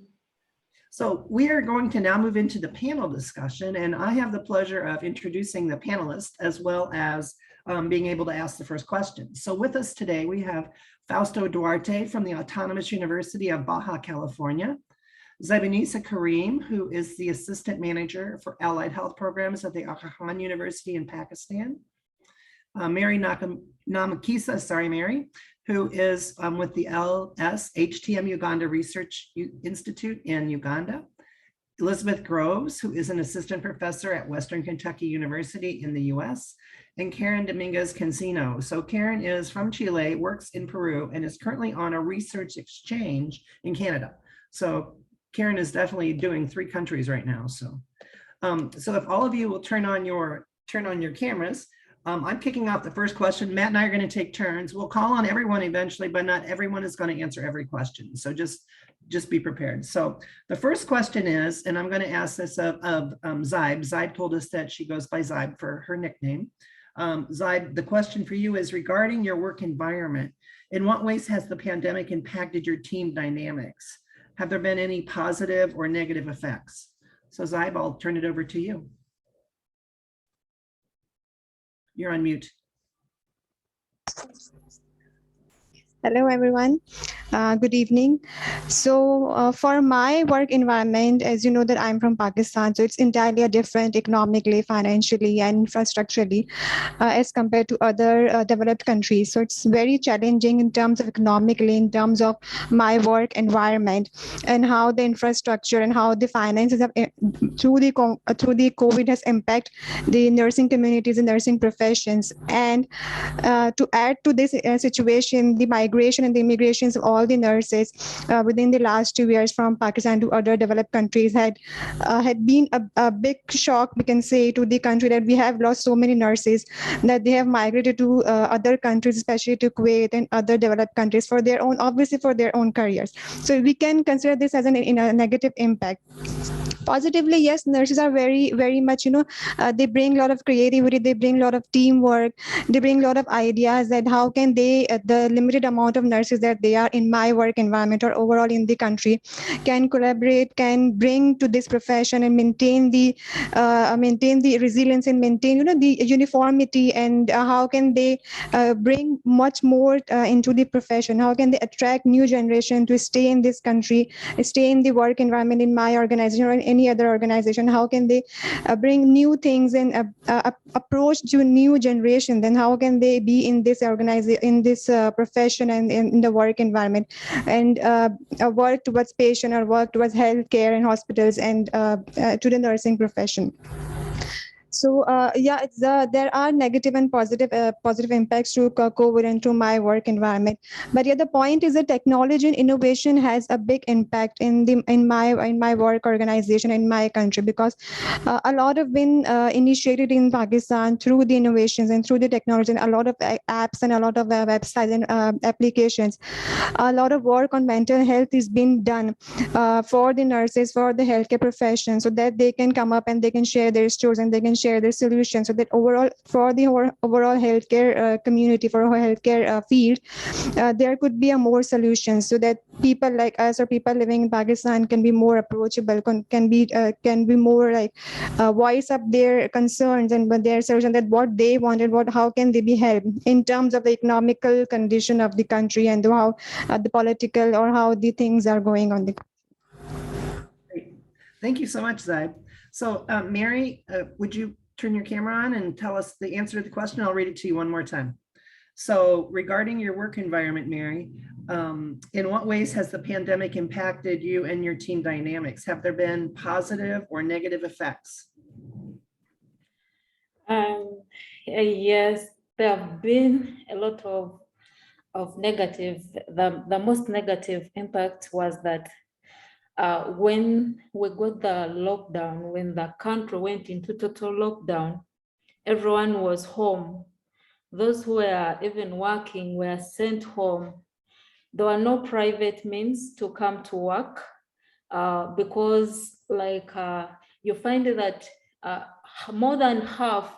So we are going to now move into the panel discussion, and I have the pleasure of introducing the panelists as well as being able to ask the first question. So with us today, we have Fausto Duarte from the Autonomous University of Baja California, Zaibunisa Karim, who is the Assistant Manager for Allied Health Programs at the Aga Khan University in Pakistan, Mary Namakisa, sorry, Mary, who is with the LSHTM Uganda Research Institute in Uganda. Elizabeth Groves, who is an assistant professor at Western Kentucky University in the US, and Karen Dominguez Cancino. So Karen is from Chile, works in Peru, and is currently on a research exchange in Canada. So Karen is definitely doing 3 countries right now. So if all of you will turn on your cameras. I'm kicking off the first question. Matt and I are going to take turns. We'll call on everyone eventually, but not everyone is going to answer every question. So just be prepared. So the first question is, and I'm going to ask this of Zaib. Zaib told us that she goes by Zaib for her nickname. Zaib, the question for you is regarding your work environment. In what ways has the pandemic impacted your team dynamics? Have there been any positive or negative effects? So Zaib, I'll turn it over to you. You're on mute. Hello, everyone. Good evening. So for my work environment, as you know that I'm from Pakistan, so it's entirely different economically, financially, and infrastructurally as compared to other developed countries. So it's very challenging in terms of economically, in terms of my work environment and how the infrastructure and how the finances have through the COVID has impacted the nursing communities and nursing professions. And to add to this situation, the migration and the immigrations of all the nurses within the last 2 years from Pakistan to other developed countries had been a big shock, we can say, to the country, that we have lost so many nurses that they have migrated to other countries, especially to Kuwait and other developed countries for their own, obviously for their own careers. So we can consider this as a negative impact. Positively, yes, nurses are very much, they bring a lot of creativity, they bring a lot of teamwork, they bring a lot of ideas that how can they, the limited amount of nurses that they are in my work environment or overall in the country, can collaborate, can bring to this profession and maintain the resilience and maintain, the uniformity, and how can they bring much more into the profession, how can they attract new generation to stay in this country, stay in the work environment in my organization or in any other organization, how can they bring new things and approach to new generation, then how can they be in this organization, in this profession and in the work environment, and work towards patient or work towards healthcare and hospitals and to the nursing profession. So it's there are negative and positive impacts to COVID and to my work environment. But the point is that technology and innovation has a big impact in my work organization in my country, because a lot have been initiated in Pakistan through the innovations and through the technology, and a lot of apps and a lot of websites and applications. A lot of work on mental health is being done for the nurses, for the healthcare profession, so that they can come up and they can share their stories and they can share their solutions, so that overall for the overall healthcare community, for our healthcare field, there could be a more solutions, so that people like us or people living in Pakistan can be more approachable, can be more like voice up their concerns and their solution, that what they wanted, how can they be helped in terms of the economical condition of the country and how the political or how the things are going on. Great. Thank you so much, Zaid. So Mary, would you turn your camera on and tell us the answer to the question? I'll read it to you one more time. So regarding your work environment, Mary, in what ways has the pandemic impacted you and your team dynamics? Have there been positive or negative effects? Yes, there have been a lot of negative. The most negative impact was that when we got the lockdown, when the country went into total lockdown, everyone was home. Those who were even working were sent home. There were no private means to come to work because you find that more than half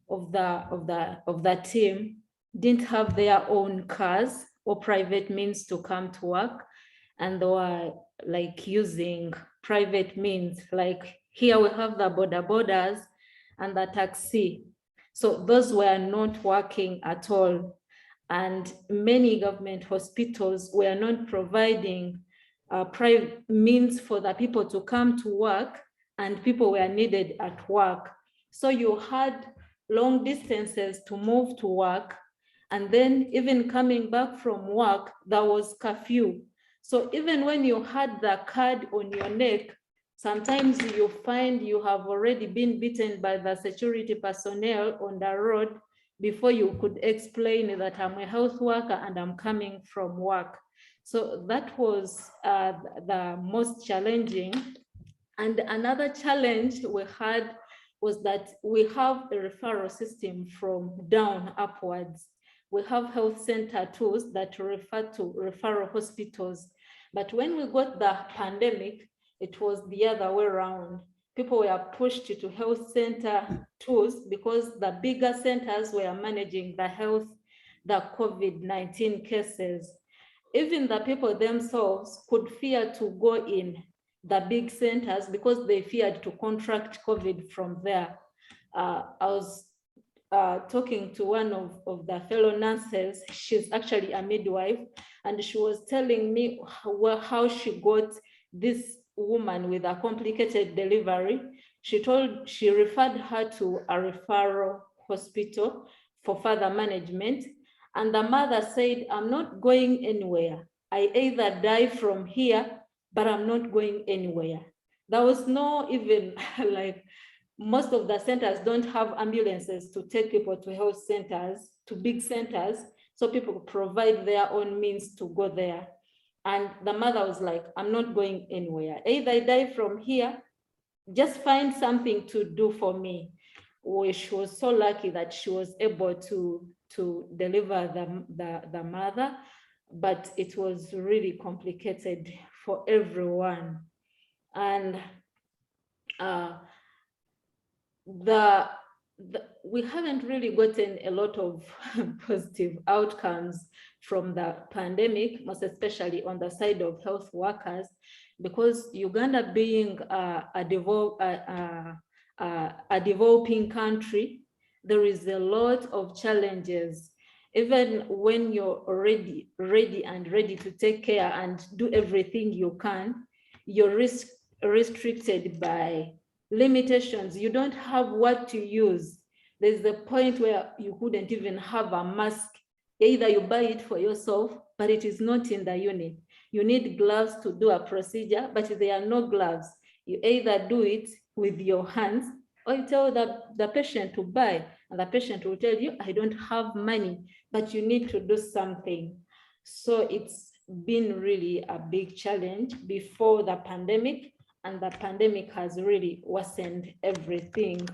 the team didn't have their own cars or private means to come to work, and they were like using private means. Like here we have the bodas and the taxi. So those were not working at all. And many government hospitals were not providing private means for the people to come to work, and people were needed at work. So you had long distances to move to work. And then even coming back from work, there was curfew. So even when you had the card on your neck, sometimes you find you have already been beaten by the security personnel on the road before you could explain that I'm a health worker and I'm coming from work. So that was the most challenging. And another challenge we had was that we have a referral system from down upwards. We have health center tools that refer to referral hospitals. But when we got the pandemic, it was the other way around. People were pushed to health center tools because the bigger centers were managing the COVID-19 cases. Even the people themselves could fear to go in the big centers because they feared to contract COVID from there. I was talking to one of the fellow nurses. She's actually a midwife, and she was telling me how she got this woman with a complicated delivery. She referred her to a referral hospital for further management. And the mother said, I'm not going anywhere. I either die from here, but I'm not going anywhere. There was no even like, most of the centers don't have ambulances to take people to health centers, to big centers. So people provide their own means to go there. And the mother was like, I'm not going anywhere. Either I die from here, just find something to do for me. She was so lucky that she was able to deliver the mother, but it was really complicated for everyone. And we haven't really gotten a lot of positive outcomes from the pandemic, most especially on the side of health workers, because Uganda being a developing country, there is a lot of challenges. Even when you're already ready to take care and do everything you can, you're restricted by limitations. You don't have what to use. There's a point where you couldn't even have a mask. Either you buy it for yourself, but it is not in the unit. You need gloves to do a procedure, but there are no gloves. You either do it with your hands, or you tell the patient to buy, and the patient will tell you, I don't have money, but you need to do something. So it's been really a big challenge before the pandemic, and the pandemic has really worsened everything.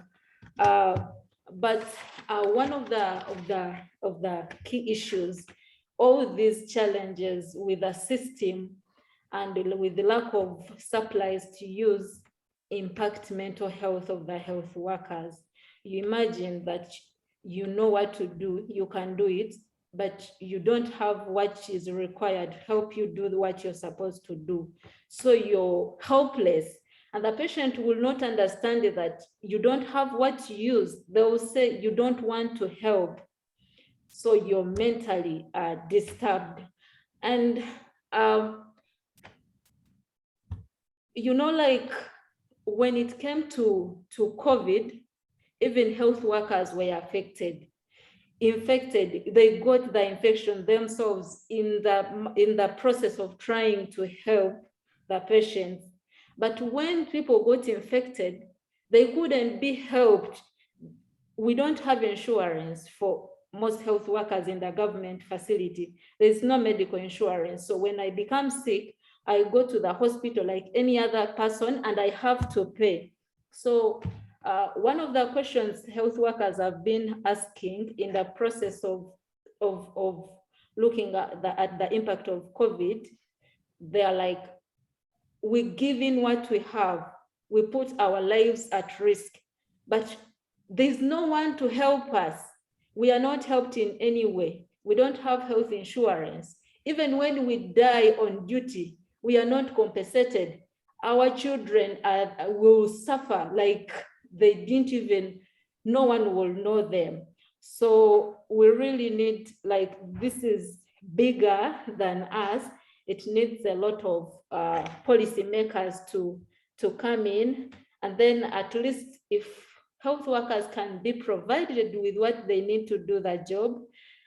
But one of the key issues, all these challenges with the system and with the lack of supplies to use impact mental health of the health workers. You imagine that you know what to do, you can do it, but you don't have what is required to help you do what you're supposed to do. So you're helpless. And the patient will not understand that you don't have what to use. They will say you don't want to help. So you're mentally disturbed. And, you know, like when it came to COVID, even health workers were infected. They got the infection themselves in the process of trying to help the patients. But when people got infected, they couldn't be helped. We don't have insurance for most health workers in the government facility. There's no medical insurance. So when I become sick, I go to the hospital like any other person and I have to pay. So one of the questions health workers have been asking in the process of looking at the impact of COVID, they're like, we give in what we have, we put our lives at risk, but there's no one to help us. We are not helped in any way. We don't have health insurance. Even when we die on duty, we are not compensated. Our children will suffer like they didn't even, no one will know them. So we really need, like, this is bigger than us. It needs a lot of policymakers to come in, and then at least if health workers can be provided with what they need to do their job,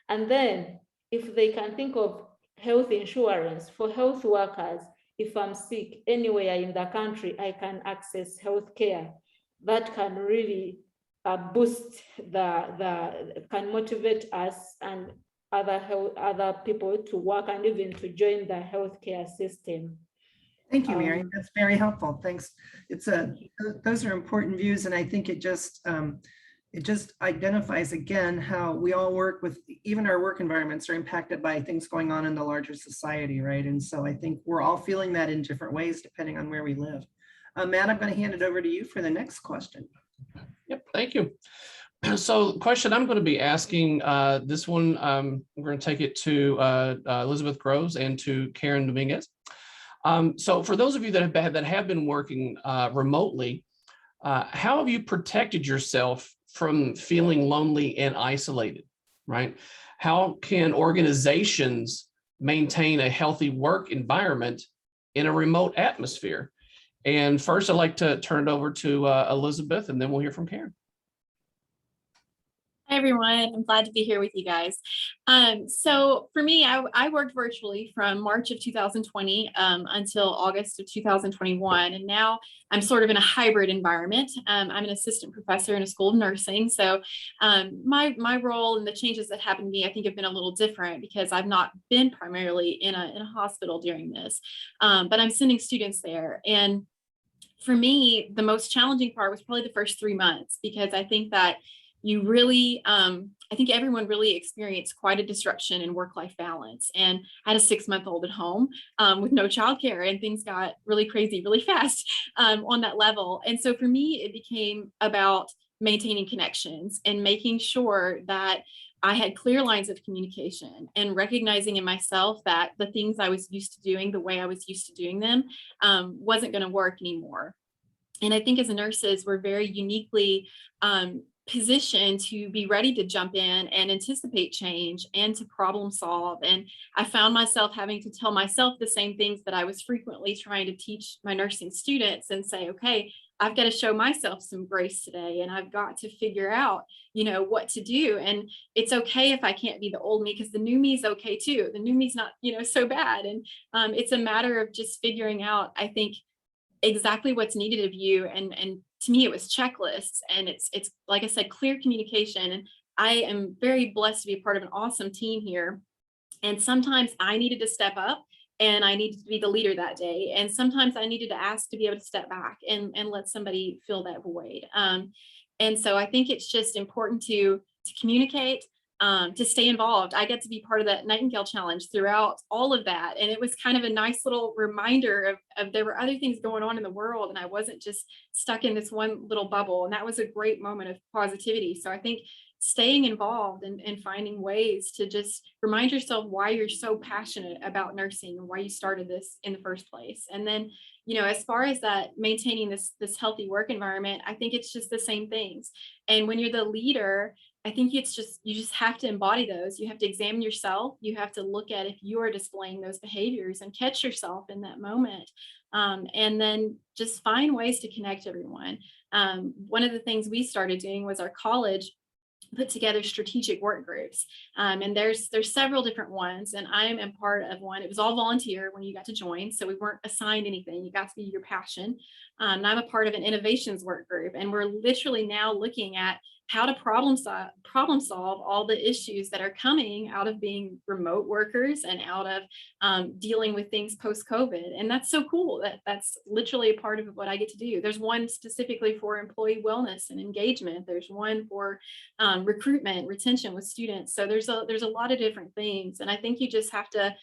and then if they can think of health insurance for health workers, if I'm sick anywhere in the country, I can access health care. That can really boost can motivate us and other people to work and even to join the healthcare system. Thank you, Mary. That's very helpful. Thanks. Those are important views, and I think it just identifies again how we all work with, even our work environments are impacted by things going on in the larger society, right? And so I think we're all feeling that in different ways depending on where we live. Matt, I'm going to hand it over to you for the next question. Yep, thank you. So the question I'm going to be asking, this one, we're going to take it to Elizabeth Groves and to Karen Dominguez. So for those of you that have been working remotely, how have you protected yourself from feeling lonely and isolated, right? How can organizations maintain a healthy work environment in a remote atmosphere? And first, I'd like to turn it over to Elizabeth, and then we'll hear from Karen. Hi, everyone. I'm glad to be here with you guys. So for me, I worked virtually from March of 2020 until August of 2021. And now I'm sort of in a hybrid environment. I'm an assistant professor in a school of nursing. So my role and the changes that happened to me, I think, have been a little different because I've not been primarily in a hospital during this, but I'm sending students there. And for me, the most challenging part was probably the first 3 months, because I think that you really, I think everyone really experienced quite a disruption in work-life balance. And I had a 6-month-old at home with no childcare, and things got really crazy really fast on that level. And so for me, it became about maintaining connections and making sure that I had clear lines of communication and recognizing in myself that the things I was used to doing, the way I was used to doing them, wasn't going to work anymore. And I think as nurses, we're very uniquely position to be ready to jump in and anticipate change and to problem solve. And I found myself having to tell myself the same things that I was frequently trying to teach my nursing students, and say, okay, I've got to show myself some grace today, and I've got to figure out, what to do. And it's okay if I can't be the old me, because the new me is okay too. The new me's not, so bad. And it's a matter of just figuring out, I think, exactly what's needed of you. And to me, it was checklists, and it's like I said, clear communication. And I am very blessed to be a part of an awesome team here. And sometimes I needed to step up and I needed to be the leader that day. And sometimes I needed to ask to be able to step back and let somebody fill that void. And so I think it's just important to communicate, to stay involved. I get to be part of that Nightingale Challenge throughout all of that. And it was kind of a nice little reminder of there were other things going on in the world, and I wasn't just stuck in this one little bubble. And that was a great moment of positivity. So I think staying involved and finding ways to just remind yourself why you're so passionate about nursing and why you started this in the first place. And then, as far as that, maintaining this healthy work environment, I think it's just the same things. And when you're the leader, I think you just have to embody those. You have to examine yourself. You have to look at if you are displaying those behaviors and catch yourself in that moment. And then just find ways to connect everyone. One of the things we started doing was our college put together strategic work groups. And there's several different ones, and I am a part of one. It was all volunteer when you got to join, so we weren't assigned anything. You got to be your passion. And I'm a part of an innovations work group, and we're literally now looking at how to problem solve all the issues that are coming out of being remote workers and out of dealing with things post-COVID. And that's so cool that's literally a part of what I get to do. There's one specifically for employee wellness and engagement. There's one for recruitment, retention with students. So there's a lot of different things. And I think you just have to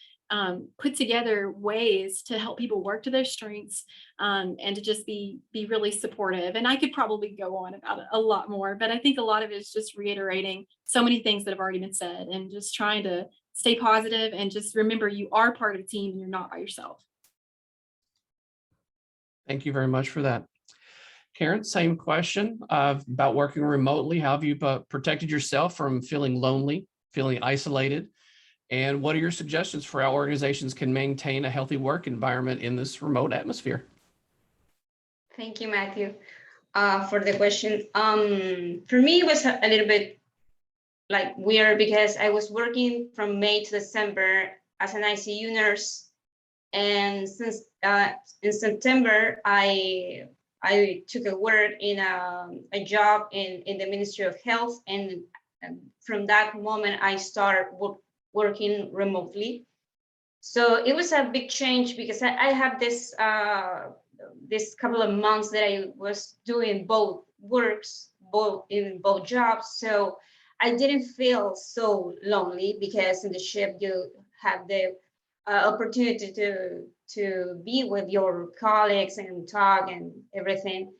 put together ways to help people work to their strengths, and to just be really supportive. And I could probably go on about it a lot more, but I think a lot of it is just reiterating so many things that have already been said, and just trying to stay positive and just remember you are part of a team and you're not by yourself. Thank you very much for that. Karen, same question about working remotely. How have you protected yourself from feeling lonely, feeling isolated? And what are your suggestions for how organizations can maintain a healthy work environment in this remote atmosphere? Thank you, Matthew, for the question. For me, it was a little bit like weird because I was working from May to December as an ICU nurse. And since in September, I took a work in a job in the Ministry of Health. And from that moment, I started working remotely. So it was a big change because I have this couple of months that I was doing both works, in both jobs. So I didn't feel so lonely because in the ship you have the opportunity to be with your colleagues and talk and everything.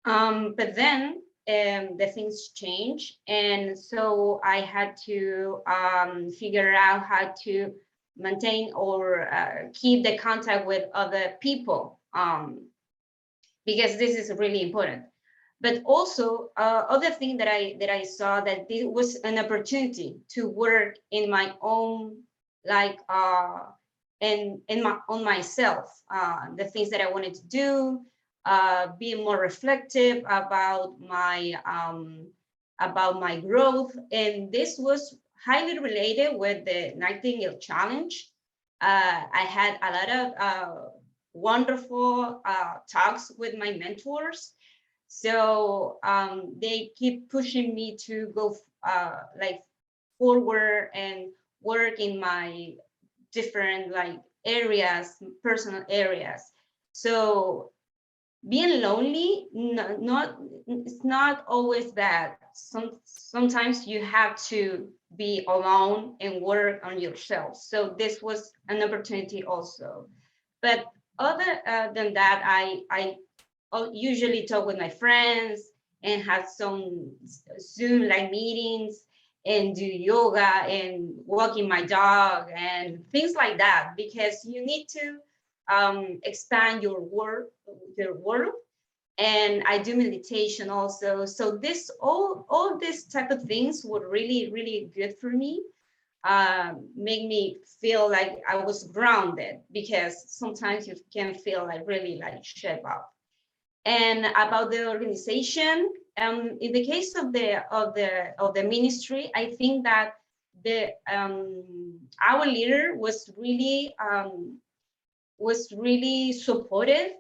But then the things change, and so I had to figure out how to maintain or keep the contact with other people, because this is really important. But also other thing that I saw that it was an opportunity to work in my own, like on myself, the things that I wanted to do, being more reflective about my growth. And this was highly related with the Nightingale Challenge. I had a lot of wonderful talks with my mentors. So they keep pushing me to go like forward and work in my different like areas, personal areas. So being lonely, it's not always bad. Sometimes you have to be alone and work on yourself. So this was an opportunity also. But other than that, I usually talk with my friends and have some Zoom like meetings and do yoga and walking my dog and things like that, because you need to expand your world. And I do meditation also. So this all this type of things were really, really good for me. Make me feel like I was grounded, because sometimes you can feel like really like shut up. And about the organization, in the case of the ministry, I think that the our leader was really supportive.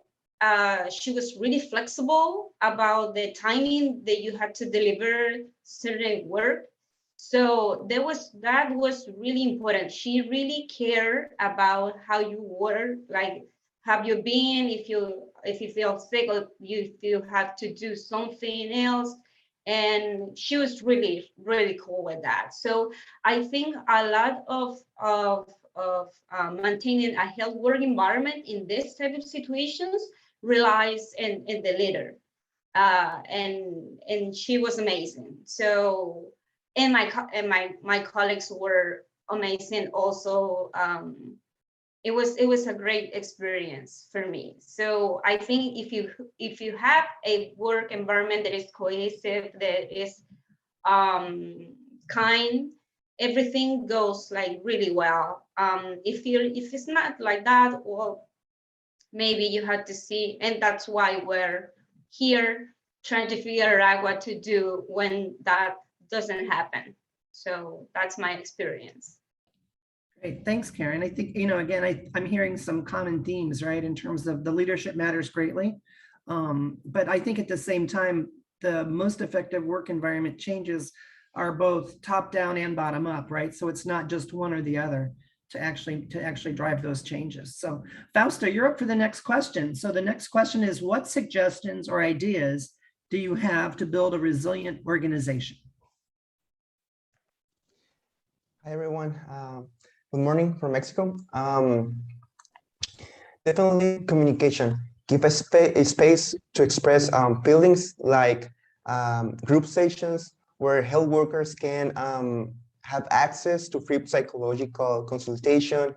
She was really flexible about the timing that you had to deliver certain work. So that was really important. She really cared about how you work, like have you been, if you feel sick or if you have to do something else. And she was really, really cool with that. So I think a lot of maintaining a health work environment in this type of situations relies in the leader. And she was amazing. So, and my colleagues were amazing also. It was a great experience for me. So I think if you have a work environment that is cohesive, that is kind, everything goes like really well. If it's not like that, well, maybe you had to see, and that's why we're here trying to figure out what to do when that doesn't happen. So that's my experience. Great, thanks, Karen. I think, again, I'm hearing some common themes, right, in terms of the leadership matters greatly. But I think at the same time, the most effective work environment changes are both top down and bottom up, right? So it's not just one or the other to actually drive those changes. So Fausta, you're up for the next question. So the next question is, what suggestions or ideas do you have to build a resilient organization? Hi, everyone. Good morning from Mexico. Definitely communication. Give a space to express feelings like group sessions where health workers can have access to free psychological consultation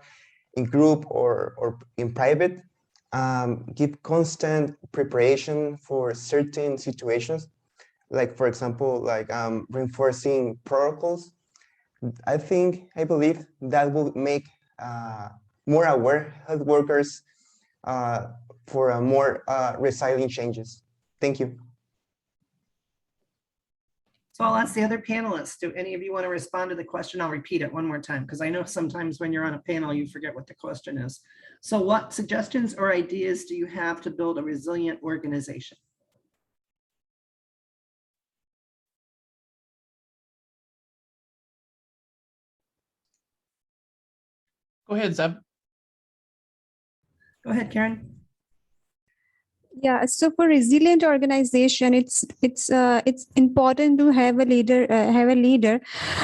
in group or in private. Give constant preparation for certain situations, like for example, like reinforcing protocols. I believe that will make more aware health workers for a more resilient changes. Thank you. So I'll ask the other panelists, do any of you want to respond to the question? I'll repeat it one more time, because I know sometimes when you're on a panel, you forget what the question is. So what suggestions or ideas do you have to build a resilient organization? Go ahead, Zeb. Go ahead, Karen. Yeah, so for resilient organization, it's important to have a leader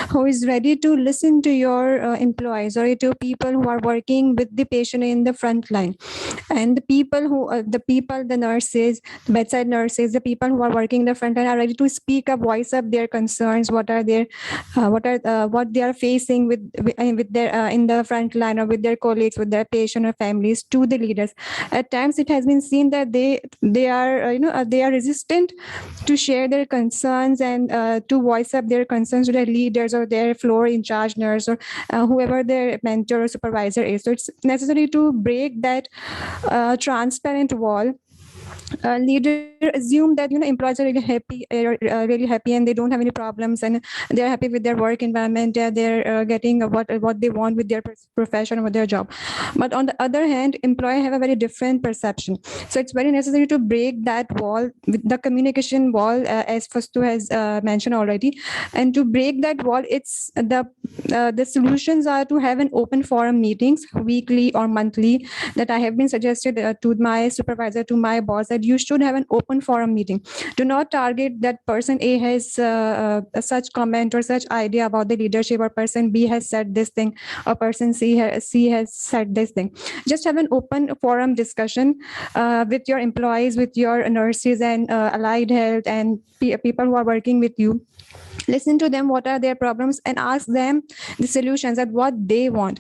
who is ready to listen to your employees or to people who are working with the patient in the front line, and the nurses, the bedside nurses, the people who are working in the front line are ready to speak up, voice up their concerns, what they are facing with their in the front line or with their colleagues, with their patient or families, to the leaders. At times, it has been seen that they are resistant to share their concerns and to voice up their concerns to their leaders or their floor in charge nurse or whoever their mentor or supervisor is. So it's necessary to break that transparent wall. Leader assume that employees are really happy and they don't have any problems and they're happy with their work environment. They're getting what they want with their profession or with their job. But on the other hand, employees have a very different perception. So it's very necessary to break that wall, the communication wall, as Fastu has mentioned already. And to break that wall, it's the solutions are to have an open forum meetings weekly or monthly, that I have been suggested to my supervisor, to my boss, that you should have an open forum meeting. Do not target that person A has such comment or such idea about the leadership, or person B has said this thing, or person C has said this thing. Just have an open forum discussion with your employees, with your nurses and allied health and people who are working with you. Listen to them, what are their problems, and ask them the solutions at what they want.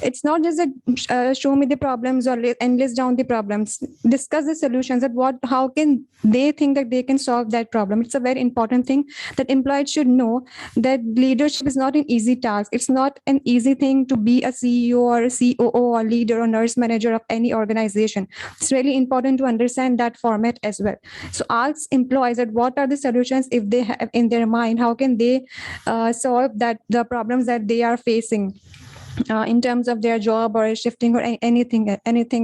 It's not just that show me the problems or and list down the problems. Discuss the solutions at how can they think that they can solve that problem. It's a very important thing that employees should know, that leadership is not an easy task. It's not an easy thing to be a CEO or a COO or leader or nurse manager of any organization. It's really important to understand that format as well. So ask employees that what are the solutions, if they have in their mind, how can they solve the problems that they are facing in terms of their job or shifting or anything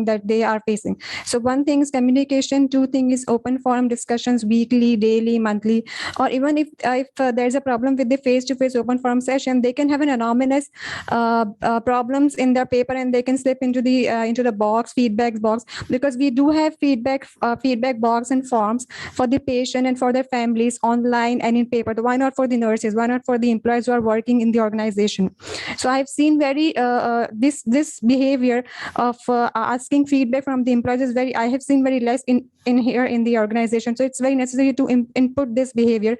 that they are facing. So one thing is communication, two thing is open forum discussions weekly, daily, monthly, or even if there's a problem with the face-to-face open forum session, they can have an anonymous problems in their paper and they can slip into the box, feedback box, because we do have feedback box and forms for the patient and for their families online and in paper. Why not for the nurses? Why not for the employees who are working in the organization? So I've seen very this behavior of asking feedback from the employees is I have seen very less in here in the organization. So it's very necessary to input this behavior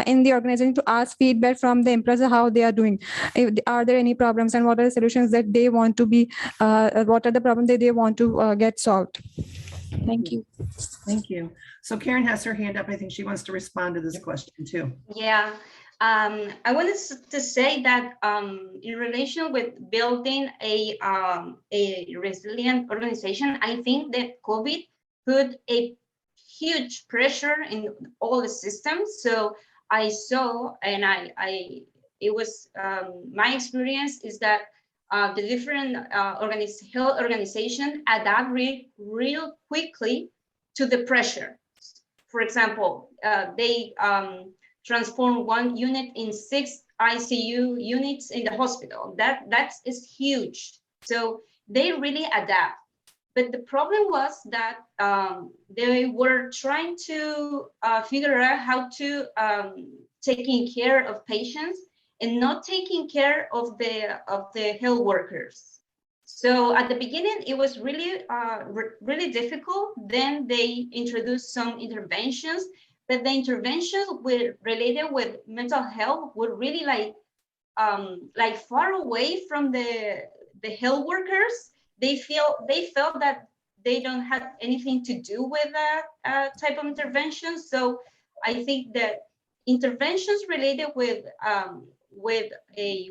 in the organization, to ask feedback from the employees how they are doing. Are there any problems and what are the solutions that they want to be, what are the problems that they want to get solved? Thank you. Thank you. So Karen has her hand up. I think she wants to respond to this question too. Yeah. I wanted to say that in relation with building a resilient organization, I think that COVID put a huge pressure in all the systems. So I saw, and it was my experience is that the different health organization adapt real quickly to the pressure. For example, they transform one unit in 6 ICU units in the hospital. That is huge. So they really adapt. But the problem was that they were trying to figure out how to taking care of patients and not taking care of the health workers. So at the beginning, it was really, really difficult. Then they introduced some interventions, but the interventions related with mental health were really like far away from the health workers. They felt that they don't have anything to do with that type of intervention. So I think that interventions related with a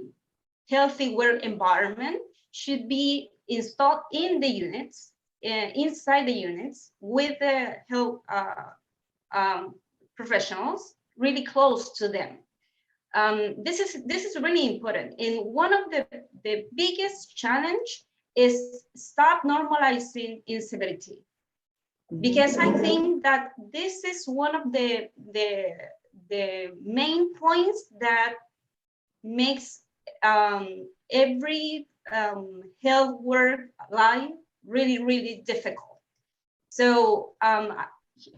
healthy work environment should be installed in the units, inside the units, with the health professionals really close to them. This is really important. And one of the biggest challenge is stop normalizing incivility, because I think that this is one of the main points that makes every health work life really, really difficult. So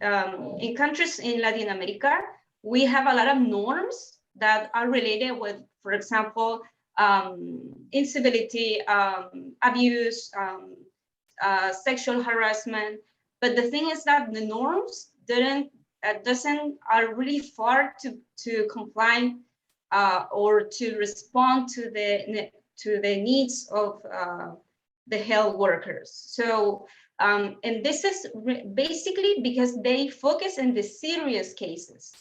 in countries in Latin America, we have a lot of norms that are related with, for example, incivility, abuse, sexual harassment. But the thing is that the norms are really far to comply or to respond to the needs of the health workers. So, and this is basically because they focus on the serious cases,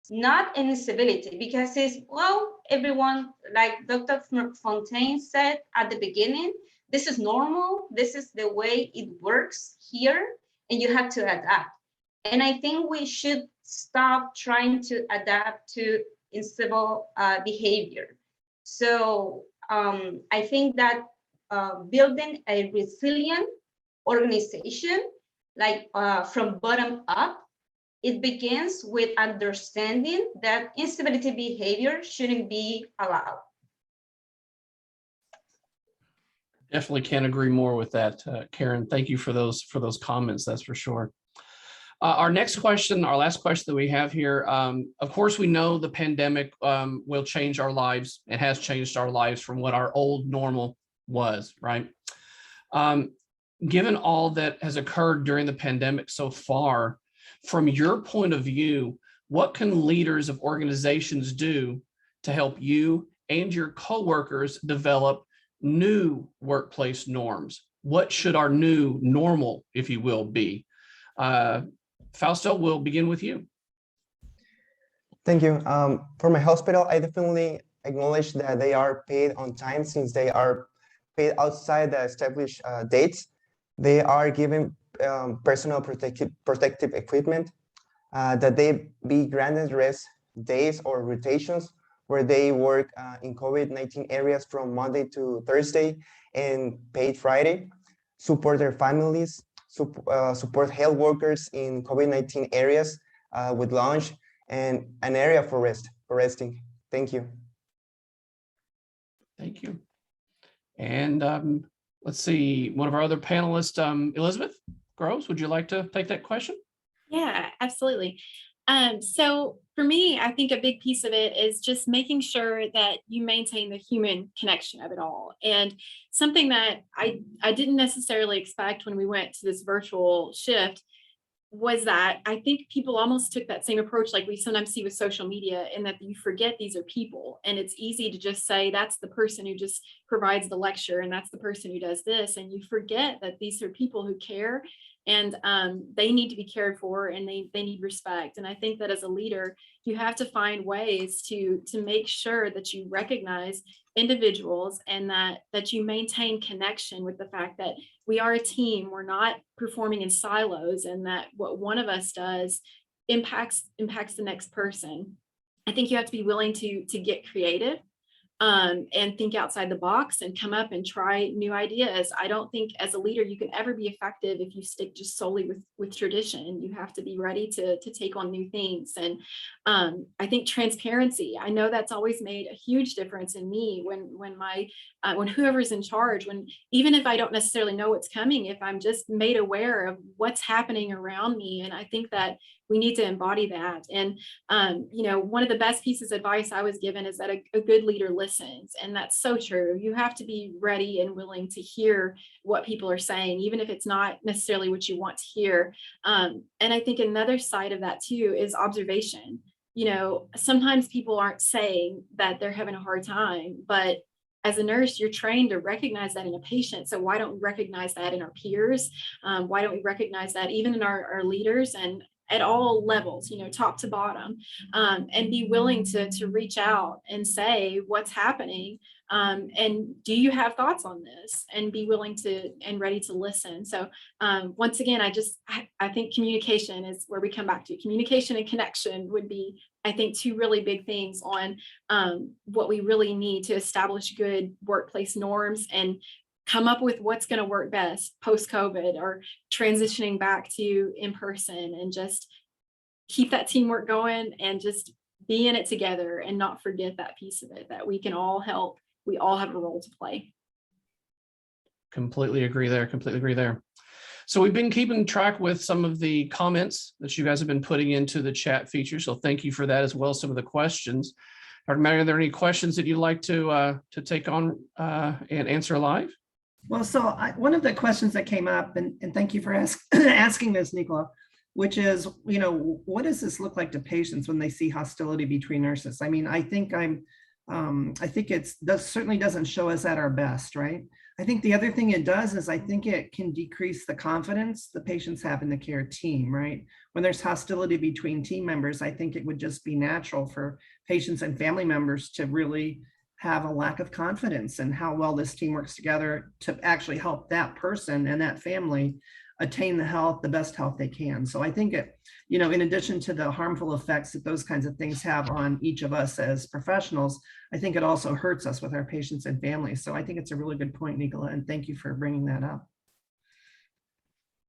not in incivility, because it's, well, everyone, like Dr. Fontaine said at the beginning, this is normal, this is the way it works here, and you have to adapt. And I think we should stop trying to adapt to incivil behavior. So I think that building a resilient organization, like from bottom up, it begins with understanding that incivility behavior shouldn't be allowed. Definitely can't agree more with that, Karen. Thank you for those comments. That's for sure. Our next question, our last question that we have here. Of course, we know the pandemic will change our lives. It has changed our lives from what our old normal was, right? Given all that has occurred during the pandemic so far, from your point of view, what can leaders of organizations do to help you and your coworkers develop new workplace norms? What should our new normal, if you will, be? Fausto, we'll begin with you. Thank you. For my hospital, I definitely acknowledge that they are paid on time, since they are paid outside the established dates. They are given personal protective equipment, that they be granted rest days or rotations where they work in COVID-19 areas from Monday to Thursday and paid Friday, support their families, support health workers in COVID-19 areas with lunch and an area for resting. Thank you. Thank you. And let's see, one of our other panelists, Elizabeth Groves, would you like to take that question? Yeah, absolutely. So for me, I think a big piece of it is just making sure that you maintain the human connection of it all. And something that I didn't necessarily expect when we went to this virtual shift was that I think people almost took that same approach like we sometimes see with social media, in that you forget these are people, and it's easy to just say that's the person who just provides the lecture and that's the person who does this, and you forget that these are people who care, and they need to be cared for, and they need respect. And I think that as a leader, you have to find ways to make sure that you recognize individuals, and that you maintain connection with the fact that we are a team. We're not performing in silos, and that what one of us does impacts the next person. I think you have to be willing to get creative and think outside the box and come up and try new ideas. I don't think as a leader you can ever be effective if you stick just solely with tradition. You have to be ready to take on new things. And I think transparency, I know that's always made a huge difference in me when whoever's in charge, even if I don't necessarily know what's coming, if I'm just made aware of what's happening around me. And I think that we need to embody that. And, one of the best pieces of advice I was given is that a good leader listens. And that's so true. You have to be ready and willing to hear what people are saying, even if it's not necessarily what you want to hear. And I think another side of that too is observation. Sometimes people aren't saying that they're having a hard time, but as a nurse, you're trained to recognize that in a patient. So why don't we recognize that in our peers? Why don't we recognize that even in our leaders and at all levels, top to bottom, and be willing to reach out and say what's happening. And do you have thoughts on this? And be willing to and ready to listen. So once again, I think communication is where we come back to. Communication and connection would be, I think, two really big things on what we really need to establish good workplace norms and come up with what's going to work best post-COVID or transitioning back to in person, and just keep that teamwork going and just be in it together and not forget that piece of it, that we can all help. We all have a role to play. Completely agree there. Completely agree there. So we've been keeping track with some of the comments that you guys have been putting into the chat feature. So thank you for that, as well as some of the questions. Dr. Mary, are there any questions that you'd like to take on and answer live? Well, so one of the questions that came up, and thank you for asking this, Nicola, which is, what does this look like to patients when they see hostility between nurses? I mean, I think that certainly doesn't show us at our best, right? I think the other thing it does is I think it can decrease the confidence the patients have in the care team, right? When there's hostility between team members, I think it would just be natural for patients and family members to really have a lack of confidence in how well this team works together to actually help that person and that family attain the best health they can. So I think it, in addition to the harmful effects that those kinds of things have on each of us as professionals, I think it also hurts us with our patients and families. So I think it's a really good point, Nicola, and thank you for bringing that up.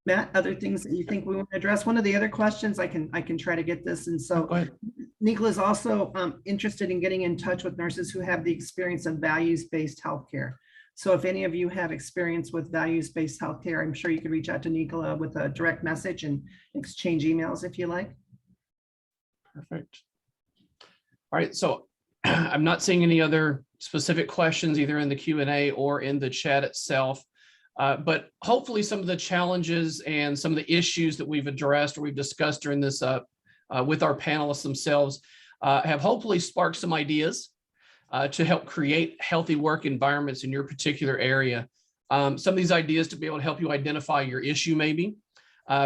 Matt, other things that you think we want to address? One of the other questions, I can try to get this. And so Nicola is also interested in getting in touch with nurses who have the experience of values-based healthcare. So if any of you have experience with values-based healthcare, I'm sure you could reach out to Nicola with a direct message and exchange emails if you like. Perfect. All right, so I'm not seeing any other specific questions either in the Q&A or in the chat itself. But hopefully some of the challenges and some of the issues that we've addressed or we've discussed during this with our panelists themselves have hopefully sparked some ideas to help create healthy work environments in your particular area. Some of these ideas to be able to help you identify your issue, maybe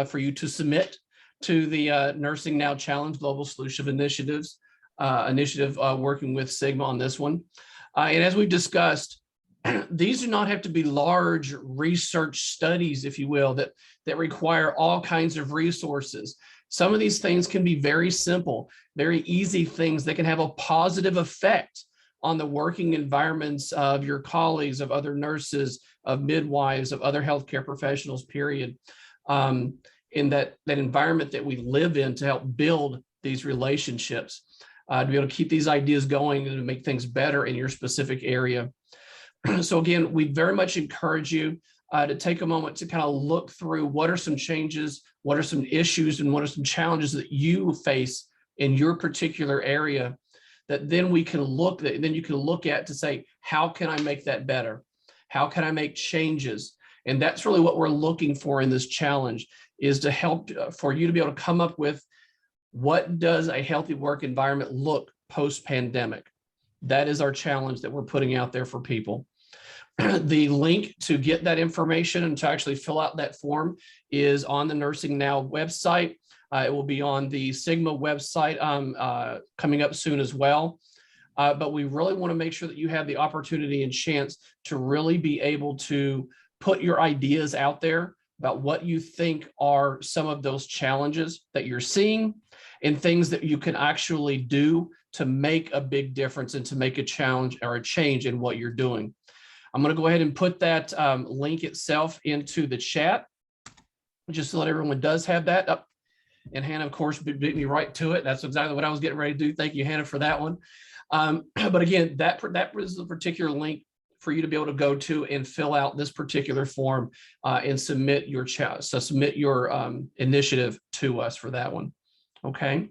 for you to submit to the Nursing Now Challenge Global Solution Initiative working with Sigma on this one. And as we've discussed, these do not have to be large research studies, if you will, that require all kinds of resources. Some of these things can be very simple, very easy things that can have a positive effect on the working environments of your colleagues, of other nurses, of midwives, of other healthcare professionals, period. In that environment that we live in to help build these relationships, to be able to keep these ideas going and to make things better in your specific area. So again, we very much encourage you to take a moment to kind of look through what are some changes, what are some issues, and what are some challenges that you face in your particular area that then you can look at to say, how can I make that better? How can I make changes? And that's really what we're looking for in this challenge, is to help for you to be able to come up with what does a healthy work environment look post-pandemic. That is our challenge that we're putting out there for people. The link to get that information and to actually fill out that form is on the Nursing Now website. It will be on the Sigma website coming up soon as well. But we really want to make sure that you have the opportunity and chance to really be able to put your ideas out there about what you think are some of those challenges that you're seeing and things that you can actually do to make a big difference and to make a challenge or a change in what you're doing. I'm going to go ahead and put that link itself into the chat, just so that everyone does have that up. And Hannah, of course, beat me right to it. That's exactly what I was getting ready to do. Thank you, Hannah, for that one. But again, that was the particular link for you to be able to go to and fill out this particular form and submit your initiative to us for that one. Okay.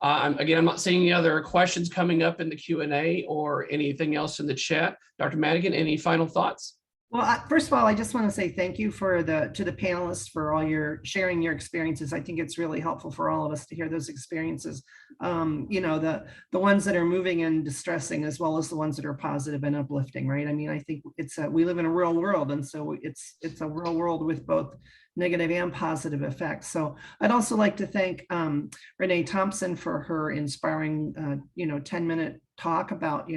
Again, I'm not seeing any other questions coming up in the Q&A or anything else in the chat. Dr. Madigan, any final thoughts? Well, first of all, I just want to say thank you to the panelists for all your sharing your experiences. I think it's really helpful for all of us to hear those experiences. You know, the ones that are moving and distressing, as well as the ones that are positive and uplifting, right? I mean, I think we live in a real world, and so it's a real world with both negative and positive effects. So I'd also like to thank Renee Thompson for her inspiring, 10-minute talk about,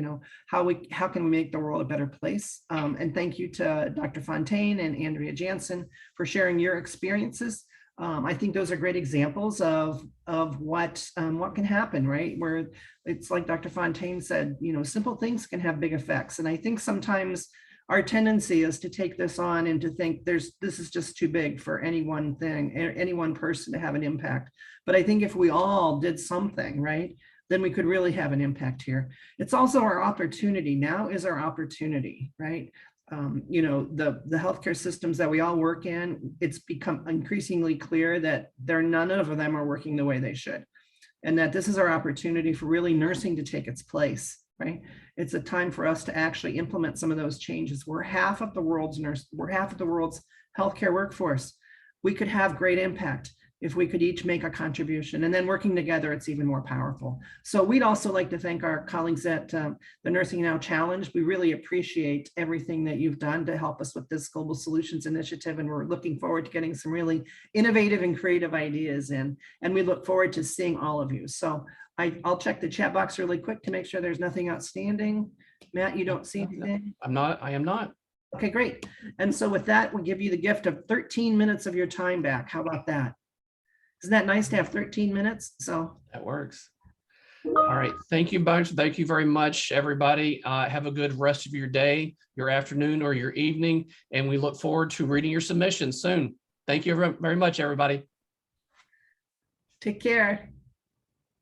how can we make the world a better place. And thank you to Dr. Fontaine and Andrea Jansen for sharing your experiences. I think those are great examples of what can happen, right? Where it's like Dr. Fontaine said, simple things can have big effects. And I think sometimes our tendency is to take this on and to think this is just too big for any one thing, any one person to have an impact. But I think if we all did something, right, then we could really have an impact here. It's also our opportunity. Now is our opportunity, right? The healthcare systems that we all work in, it's become increasingly clear that none of them are working the way they should. And that this is our opportunity for really nursing to take its place, right? It's a time for us to actually implement some of those changes. We're half of the world's healthcare workforce. We could have great impact if we could each make a contribution, and then working together, it's even more powerful. So we'd also like to thank our colleagues at the Nursing Now Challenge. We really appreciate everything that you've done to help us with this Global Solutions Initiative, and we're looking forward to getting some really innovative and creative ideas in, and we look forward to seeing all of you. So I'll check the chat box really quick to make sure there's nothing outstanding. Matt, you don't see anything? I am not. Okay, great. And so with that, we give you the gift of 13 minutes of your time back. How about that? Isn't that nice to have 13 minutes? So that works. All right. Thank you bunch. Thank you very much, everybody. Have a good rest of your day, your afternoon, or your evening. And we look forward to reading your submissions soon. Thank you very much, everybody. Take care.